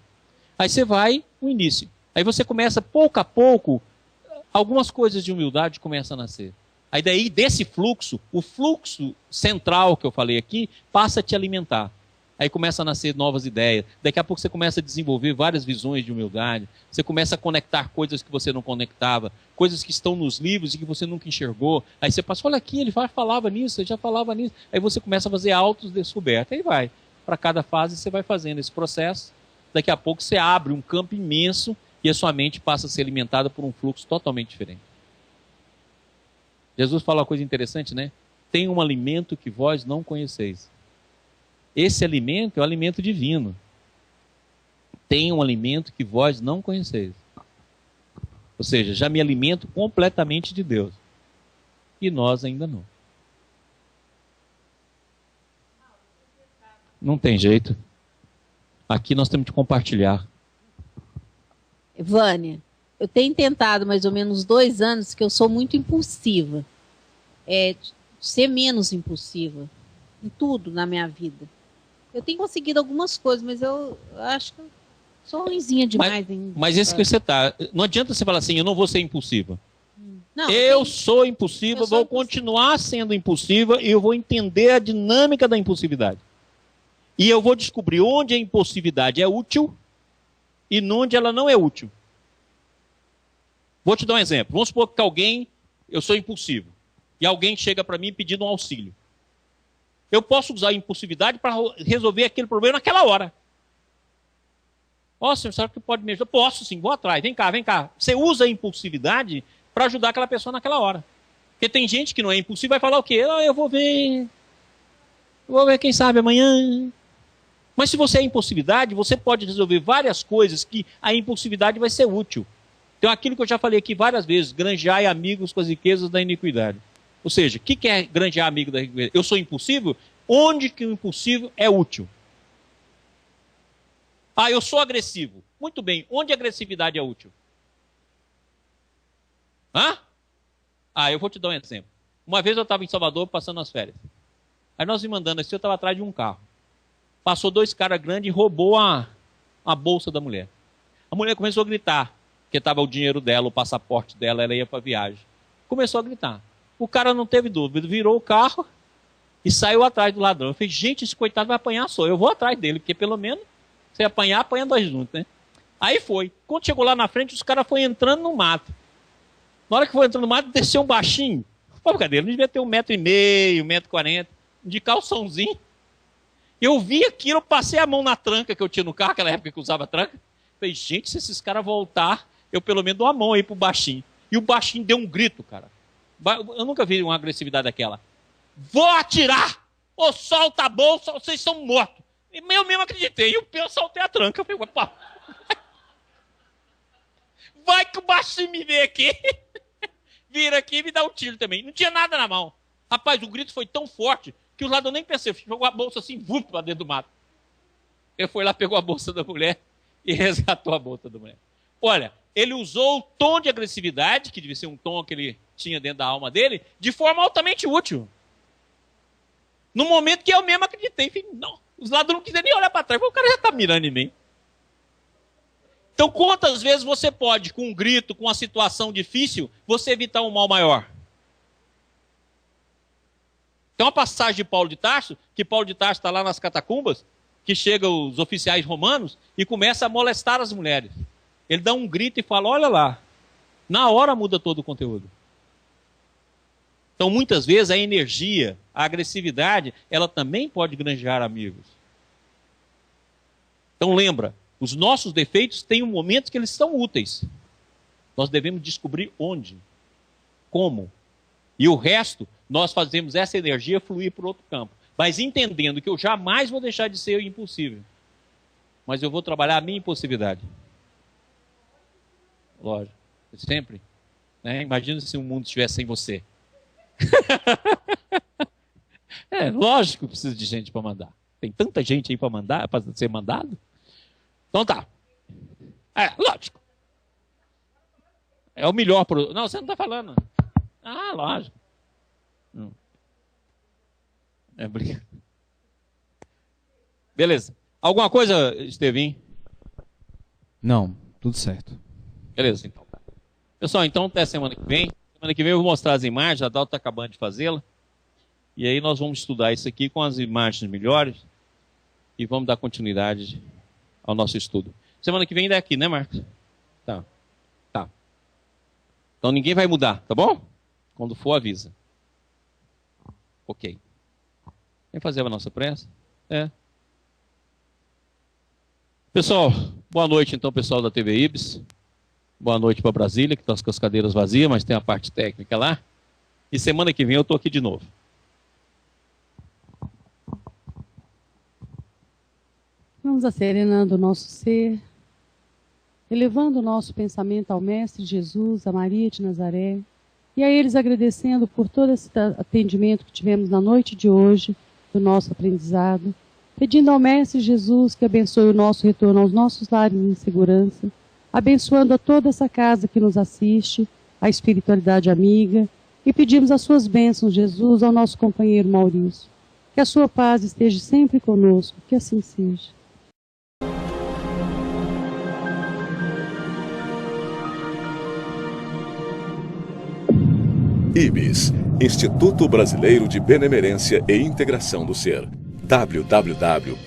Aí você vai, o início. Aí você começa, pouco a pouco, algumas coisas de humildade começam a nascer. Aí daí, desse fluxo, o fluxo central que eu falei aqui, passa a te alimentar. Aí começa a nascer novas ideias. Daqui a pouco você começa a desenvolver várias visões de humildade. Você começa a conectar coisas que você não conectava. Coisas que estão nos livros e que você nunca enxergou. Aí você passa, olha aqui, ele falava nisso, ele já falava nisso. Aí você começa a fazer autodescoberta. Aí vai. Para cada fase você vai fazendo esse processo. Daqui a pouco você abre um campo imenso e a sua mente passa a ser alimentada por um fluxo totalmente diferente. Jesus fala uma coisa interessante, né? Tem um alimento que vós não conheceis. Esse alimento é o alimento divino. Tem um alimento que vós não conheceis. Ou seja, já me alimento completamente de Deus. E nós ainda não. Não tem jeito. Aqui nós temos que compartilhar. Vânia, eu tenho tentado mais ou menos 2 anos que eu sou muito impulsiva. Ser menos impulsiva em tudo na minha vida. Eu tenho conseguido algumas coisas, mas eu acho que eu sou ruinzinha demais. Mas esse que você tá. Não adianta você falar assim, eu não vou ser impulsiva. Não, eu sou impulsiva, vou continuar sendo impulsiva e eu vou entender a dinâmica da impulsividade. E eu vou descobrir onde a impulsividade é útil e onde ela não é útil. Vou te dar um exemplo. Vamos supor que eu sou impulsivo, e alguém chega para mim pedindo um auxílio. Eu posso usar a impulsividade para resolver aquele problema naquela hora. Ó, senhor, será que pode me ajudar? Posso sim, vou atrás, vem cá. Você usa a impulsividade para ajudar aquela pessoa naquela hora. Porque tem gente que não é impulsiva e vai falar o quê? Eu vou ver quem sabe amanhã. Mas se você é impulsividade, você pode resolver várias coisas que a impulsividade vai ser útil. Então aquilo que eu já falei aqui várias vezes, granjeai amigos com as riquezas da iniquidade. Ou seja, o que é granjear amigo da iniquidade? Eu sou impulsivo? Onde que o impulsivo é útil? Ah, eu sou agressivo. Muito bem, onde a agressividade é útil? Hã? Ah, eu vou te dar um exemplo. Uma vez eu estava em Salvador passando as férias. Aí nós me mandando assim, eu estava atrás de um carro. Passou 2 caras grandes e roubou a bolsa da mulher. A mulher começou a gritar, porque estava o dinheiro dela, o passaporte dela, ela ia para a viagem. Começou a gritar. O cara não teve dúvida, virou o carro e saiu atrás do ladrão. Eu falei, gente, esse coitado vai apanhar só. Eu vou atrás dele, porque pelo menos se apanhar, apanha 2 juntos, né? Aí foi. Quando chegou lá na frente, os caras foram entrando no mato. Na hora que foi entrando no mato, desceu um baixinho. Pô, cadê? Ele devia ter 1,5 m, 1,40 m, de calçãozinho. Eu vi aquilo, eu passei a mão na tranca que eu tinha no carro, aquela época que eu usava tranca. Falei, gente, se esses caras voltar, eu pelo menos dou a mão aí pro baixinho. E o baixinho deu um grito, cara. Eu nunca vi uma agressividade daquela. Vou atirar! Ou solta a bolsa, ou vocês são mortos. E eu mesmo acreditei. E eu soltei a tranca. Eu falei, pá. Vai que o baixinho me vê aqui. Vira aqui e me dá um tiro também. Não tinha nada na mão. Rapaz, o grito foi tão forte que o ladrão nem pensou. Jogou a bolsa assim, vup, pra dentro do mato. Ele foi lá, pegou a bolsa da mulher e resgatou a bolsa da mulher. Olha, ele usou o tom de agressividade, que devia ser um tom que ele tinha dentro da alma dele, de forma altamente útil. No momento que eu mesmo acreditei. Falei, não, os ladrões não quiseram nem olhar para trás. O cara já está mirando em mim. Então, quantas vezes você pode, com um grito, com uma situação difícil, você evitar um mal maior? Tem uma passagem de Paulo de Tarso, que Paulo de Tarso está lá nas catacumbas, que chegam os oficiais romanos e começa a molestar as mulheres. Ele dá um grito e fala, olha lá, na hora muda todo o conteúdo. Então, muitas vezes, a energia, a agressividade, ela também pode granjear amigos. Então, lembra, os nossos defeitos têm um momento que eles são úteis. Nós devemos descobrir onde, como. E o resto, nós fazemos essa energia fluir para outro campo. Mas entendendo que eu jamais vou deixar de ser impossível. Mas eu vou trabalhar a minha impulsividade. Lógico. Sempre. Né? Imagina se o mundo estivesse sem você. É lógico que precisa de gente para mandar. Tem tanta gente aí para mandar, para ser mandado. Então tá. É, lógico. É o melhor produto. Não, você não está falando. Ah, lógico. É brincadeira. Beleza. Alguma coisa, Estevinho? Não, tudo certo. Beleza, então. Pessoal, então até semana que vem. Semana que vem eu vou mostrar as imagens, a Dalton está acabando de fazê-la. E aí nós vamos estudar isso aqui com as imagens melhores e vamos dar continuidade ao nosso estudo. Semana que vem ainda é aqui, né, Marcos? Tá. Tá. Então ninguém vai mudar, tá bom? Quando for, avisa. Ok. Vem fazer a nossa prece? É. Pessoal, boa noite então, pessoal da TV Ibis. Boa noite para Brasília, que está com as cadeiras vazias, mas tem a parte técnica lá. E semana que vem eu estou aqui de novo. Vamos asserenando o nosso ser, elevando o nosso pensamento ao Mestre Jesus, a Maria de Nazaré, e a eles agradecendo por todo esse atendimento que tivemos na noite de hoje, do nosso aprendizado, pedindo ao Mestre Jesus que abençoe o nosso retorno aos nossos lares em segurança, abençoando a toda essa casa que nos assiste, a espiritualidade amiga, e pedimos as suas bênçãos, Jesus, ao nosso companheiro Maurício. Que a sua paz esteja sempre conosco, que assim seja. IBIS, Instituto Brasileiro de Benemerência e Integração do Ser. www.ibis.org